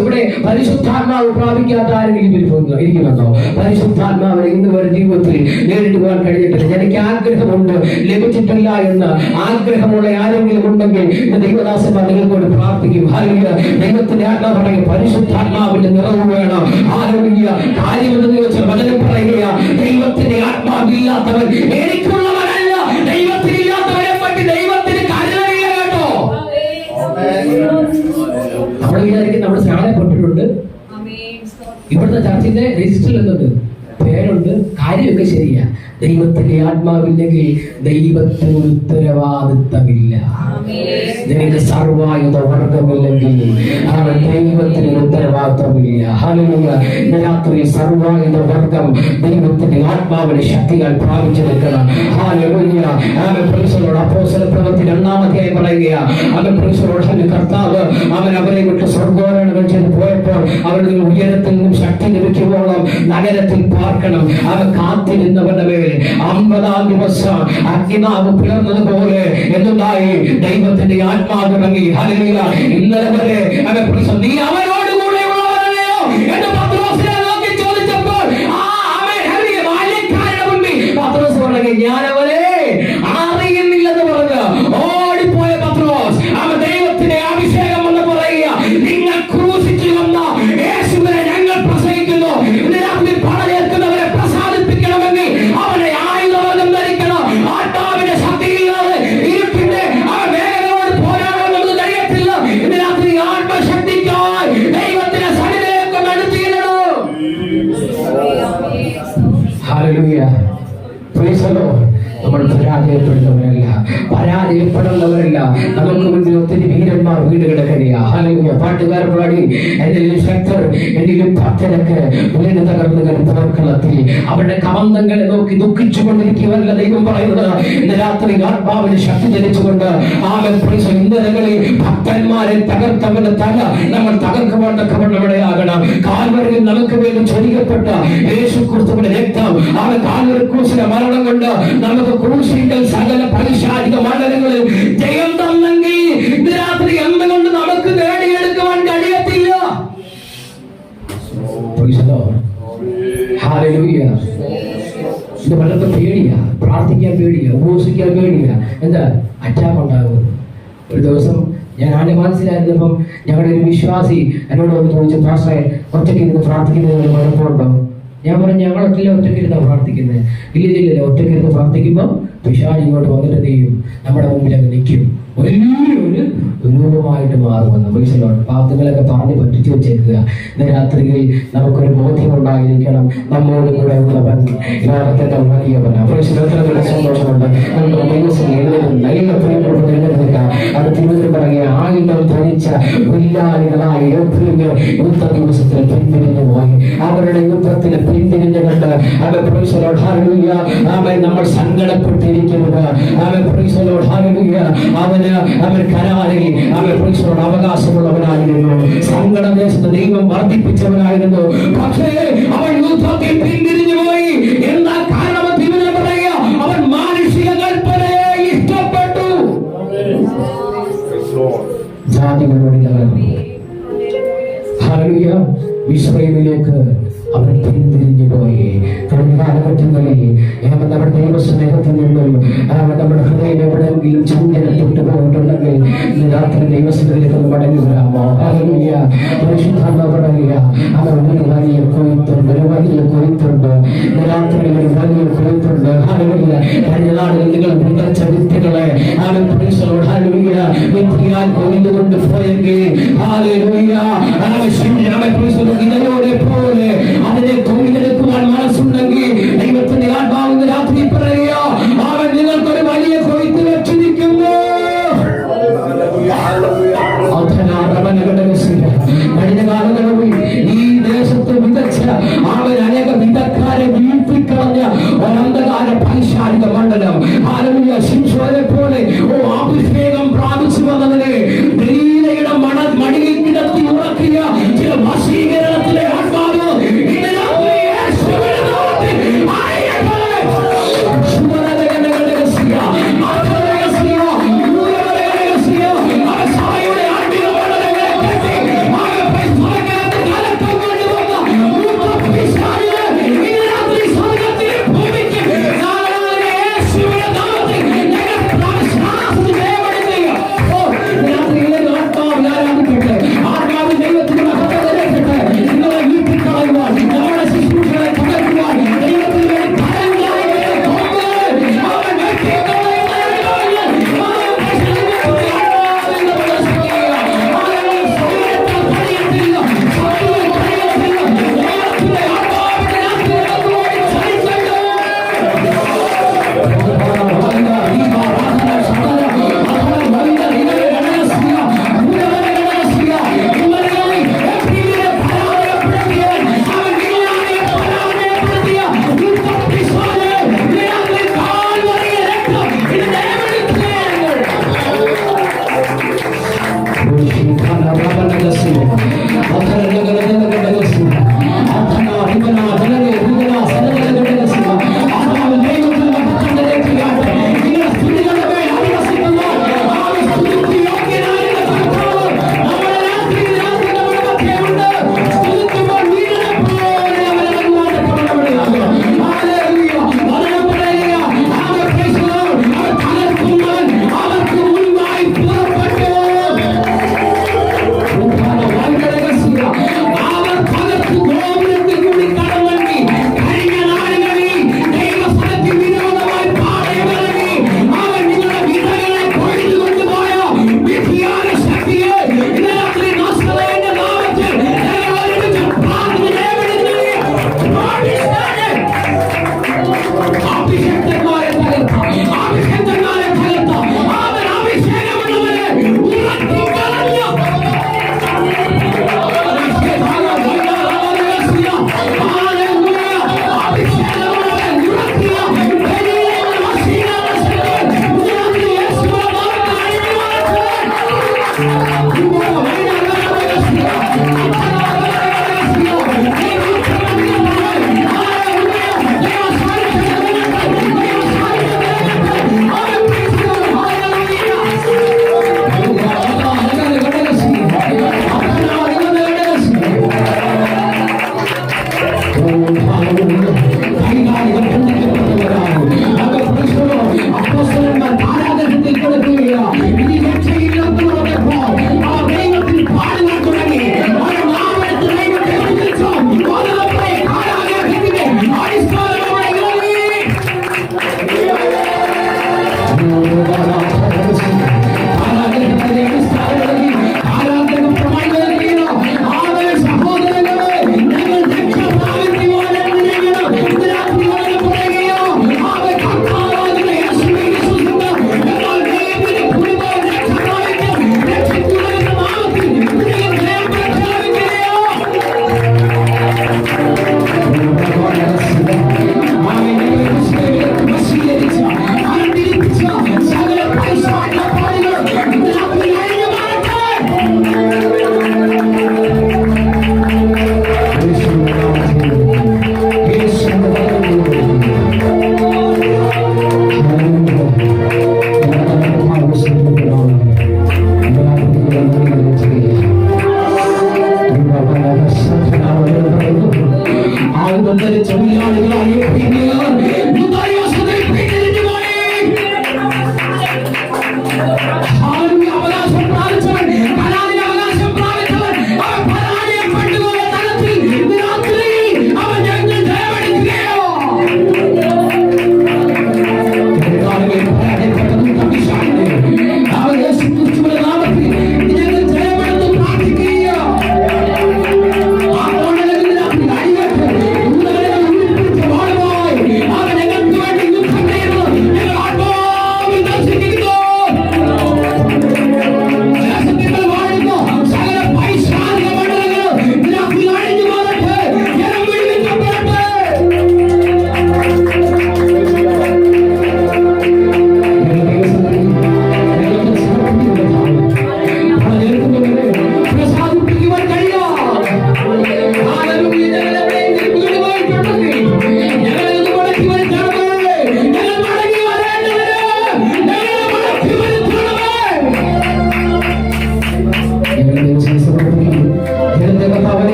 Speaker 1: ഇവിടെ പരിശുദ്ധാത്മാവ് പ്രാപിക്കാത്ത ആരെങ്കിലും ഇരിക്കുമെന്നോ? പരിശുദ്ധാത്മാവിനെ ഇന്ന് വരെ ജീവിതത്തിൽ നേരിടുവാൻ കഴിഞ്ഞിട്ടില്ല. എനിക്ക് ആഗ്രഹമുണ്ട്, ലഭിച്ചിട്ടില്ല എന്ന് ആഗ്രഹമുള്ള ആരെങ്കിലും ഉണ്ടെങ്കിൽ ദൈവദാസന്മാർ നിങ്ങൾക്കോട് പ്രാർത്ഥിക്കും. ഹല്ലേലൂയ. ദൈവത്തിന്റെ ആത്മാവ് പറയുക, പരിശുദ്ധാത്മാവിന്റെ നിറവ് വേണം. ഹല്ലേലൂയ. കാര്യമെന്ന് ചോദിച്ചാൽ വചനം പറയുക, ദൈവത്തിന്റെ ആത്മാവില്ലാത്തവൻ എനിക്കുള്ളവരല്ല. ദൈവത്തിനില്ലാത്തവരെ പറ്റി ദൈവത്തിന് കരുതലില്ല. കേട്ടോ? നമ്മൾ വിചാരിക്കും നമ്മൾ സ്നാനപ്പെട്ടിട്ടുണ്ട്, ഇവിടുത്തെ ചർച്ചിന്റെ രജിസ്റ്ററിൽ എന്തുണ്ട്? പേരുണ്ട്. കാര്യമൊക്കെ ശരിയാ. ദൈവത്തിന്റെ ആത്മാവില്ലെങ്കിൽ ദൈവത്തിന് ഉത്തരവാദിത്തമില്ല. നിനക്ക് സർവായുധ വർഗമില്ലെങ്കിൽ അവൻ ദൈവത്തിന് ഉത്തരവാദിത്തമില്ല. ഹല്ലേലൂയ. രാത്രി സർവായുധ വർഗം ദൈവത്തിന്റെ ആത്മാവിന്റെ ശക്തികൾ പ്രാപിച്ചെടുക്കണം. ഹല്ലേലൂയ. അപ്പോസ്തല പ്രവൃത്തി 2-ാം അധ്യായം പറയുക, അവൻ കർത്താവ് അവൻ അവരെ വിട്ട് സ്വർഗ്ഗാരോഹണം ചെയ്ത് പോയപ്പോൾ അവരുടെ ഉയരത്തിൽ നിന്നും ശക്തി ലഭിക്കുമ്പോഴും നഗരത്തിൽ പാർക്കണം. അവൻ കാത്തിരുന്നവരുടെ മേൽ 50-ാം ദിവസം അഗ്നിനാവ് പിളർന്നതുപോലെ എന്തുണ്ടായി? ദൈവത്തിന്റെ ആത്മാവ് ഇറങ്ങി. ഹല്ലേലൂയ. ഇന്നലെ വരെ നീ അവനോട് കൂടെ ഉള്ളവരല്ലയോ എന്ന് പത്രോസിനെ നോക്കി ചോദിച്ചപ്പോൾ പത്രോസ് പറഞ്ഞു, ഞാൻ അവനെ അറിയുന്നില്ലെന്ന് പറഞ്ഞു ഓടിപ്പോയ പത്രോസ് അവൻ ദൈവത്തിന്റെ അഭിഷേകം എന്ന് പറയുക, നിങ്ങൾ ക്രൂശിച്ചു വന്ന യേശുവിനെ ഞങ്ങൾ പ്രസംഗിക്കുന്നു. പടയേൽക്കുന്നവരെ പ്രസാദിപ്പിക്കണമെന്ന് പരാജയപ്പെടുന്നവരല്ല, പരാജയപ്പെടുന്നവരല്ല. നമുക്ക് മുന്നിൽ ഒത്തിരി വീരന്മാർ വീട് കിടക്കുകയാ. ഹല്ലേലൂയ. പാട്ടുകാർ പാടി, എന്നിലും ശക്തർ എന്നിലും ഭക്തരൊക്കെ വീട് തകർന്നു പോർക്കളത്തിൽ അവരുടെ കവന്തങ്ങളെ നോക്കി ദുഃഖിച്ചു കൊണ്ടിരിക്കുവല്ല ദൈവം പറയുന്നത്. ഇന്ന് രാത്രി ആത്മാവിന് ശക്തി ജനിച്ചുകൊണ്ട് ഇന്നലകളിൽ ഭക്തന്മാരെ തകർത്തവന്റെ തല നമ്മൾ തകർക്കുവാണ്ടവടെയാകണം. കാൽവരിയിൽ നമുക്ക് വേണ്ടി ചൊരിയപ്പെട്ട യേശു ക്രിസ്തുവിന്റെ രക്തം, അവൻ കാൽവരി ക്രൂശിലെ മരണം കൊണ്ട് നമുക്ക് ക്രൂശിക്കൽ സകല പൈശാചിക മണ്ഡലങ്ങളിൽ ജയം തന്നെങ്കിൽ ഇന്ന് രാത്രി എന്തുകൊണ്ട് നമുക്ക് നേടിയെടുക്കുവാൻ കഴിയത്തില്ല? ഹല്ലേലൂയ. ഇത് വളരെ പേടിയാ, പ്രാർത്ഥിക്കാൻ പേടിയാ, ഉപവസിക്കാൻ പേടിയാ. എന്താ? അറ്റാക്ക് ഉണ്ടാകും. ഒരു ദിവസം ഞാൻ ആനമാനസിലായിരുന്നപ്പം ഞങ്ങളുടെ ഒരു വിശ്വാസി എന്നോട് വന്ന് ചോദിച്ചു, പാസ്റ്ററെ ഒറ്റയ്ക്ക് ഇരുന്ന് പ്രാർത്ഥിക്കുന്നതിന് കുഴപ്പമുണ്ടോ? ഞാൻ പറഞ്ഞു, ഞങ്ങൾ ഒറ്റയ്ക്ക് ഇരുന്നാ പ്രാർത്ഥിക്കുന്നത്. ഇല്ല, ഒറ്റയ്ക്ക് ഇരുന്ന് പ്രാർത്ഥിക്കുമ്പോൾ പിശാച് ഇങ്ങോട്ട് വന്നിട്ട് ചെയ്യും, നമ്മുടെ മുമ്പിൽ അങ്ങ് നിൽക്കും, വലിയൊരു രൂപമായിട്ട് മാറുമെന്ന്. പാപങ്ങളൊക്കെ പറഞ്ഞ് പറ്റിച്ചു വെച്ചേക്കുക. ഇന്ന് രാത്രിയിൽ നമുക്കൊരു ബോധ്യം ഉണ്ടായിരിക്കണം, നമ്മോട് കൂടെ ഉള്ളവൻ ലോകത്തിന്റെ വലിയവനാ. സന്തോഷമുണ്ട്. അത് തിരുവനന്തപുരം പറയുക, ആയുധം ധരിച്ച വില്ലാളികളായ യുദ്ധ ദിവസത്തിൽ പിന്തിരിഞ്ഞു പോയി. അവരുടെ യുദ്ധത്തിൽ പിന്തിരിഞ്ഞു കണ്ട് അവൻ നമ്മൾ സങ്കടപ്പെട്ടിരിക്കുന്നത്. അവൻ കരാറിൽ അവകാശമുള്ളവനായിരുന്നു. സങ്കടദേശത്ത് ദൈവം വർദ്ധിപ്പിച്ചവനായിരുന്നു. പക്ഷേ അവൻ യുദ്ധത്തിൽ പിന്തിരിഞ്ഞു പോയി. എന്താ കാരണം? തിരുവനന്തപുരം പറയുക, അവൻ മാനുഷിക കൽപ്പനയെ ഇഷ്ടപ്പെട്ടു. ഇസ്രായേലിലേക്ക് അവൻ പിന്തിരിഞ്ഞു പോയി. കഴിഞ്ഞ കാലഘട്ടങ്ങളിൽ നമ്മുടെ ദൈവസ്നേഹത്തിൽ നിന്നും നമ്മുടെ ഹൃദയം എവിടെയെങ്കിലും ചൂണ്ടിനപ്പെട്ട് പോയിട്ടുണ്ടെങ്കിൽ ഇന്ന് രാത്രി ദൈവസ്നേഹത്തിലേക്ക് മടങ്ങി വരാമോ? ഹല്ലേലൂയ. പരിശുദ്ധാത്മാവ് പറയുക, അവൻ ഒരു വലിയ കൊയ്ത്തുണ്ട്, ഒരു വലിയ കൊയ്ത്തുണ്ട്. ഇന്ന് രാത്രി ഒരു വലിയ കൊയ്ത്തുണ്ട്. ഹല്ലേലൂയ. കഴിഞ്ഞ നാളിൽ നിങ്ങൾ വിതച്ച വിത്തുകളെ അവൻ വിത്തിയാൽ കൊയ്തുകൊണ്ട് പോയെങ്കിൽ ഇതയോടെ പോലെ അതിനെ കൊയ്തെടുക്കുവാൻ മനസ്സുണ്ടെങ്കിൽ ദൈവത്തിന്റെ ആത്മാവിന്റെ രാത്രി പറയുക, അവൻ നിങ്ങൾക്കൊരു വലിയ കൊയ്ത്ത് വെച്ചിരിക്കുന്നു. കഴിഞ്ഞ കാലങ്ങളിൽ ഈ ദേശത്ത് വിതച്ച അവൻ അനേക വിദഗ്ധരെ വീഴ്ത്തിക്കളഞ്ഞ ഒരന്ധകാര പൈശാചിക മണ്ഡലം ശിംശോനെ പോലെ അഭിഷേകം പ്രാപിച്ചു വന്നതിനെ ദൈവയുടെ മടിയിൽ കിടത്തി ഉറക്കിയ ചില വശീകരണത്തിലെ ആത്മാവ്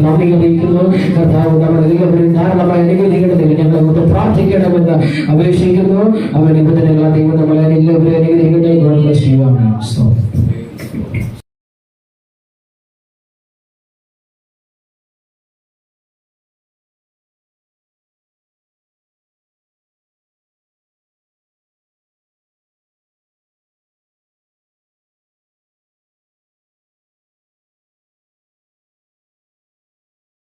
Speaker 1: നന്ദി അറിയിക്കുന്നു. കർത്താവ് നമ്മളെല്ലാവരും ധാരാളമായി അനുഗ്രഹിക്കണമെന്ന് ഞങ്ങൾ പ്രാർത്ഥിക്കണമെന്ന് അപേക്ഷിക്കുന്നു. അവൻ നിബന്ധനകളാ ദൈവം നമ്മളെ എല്ലാവരും അനുഗ്രഹിക്കട്ടെ.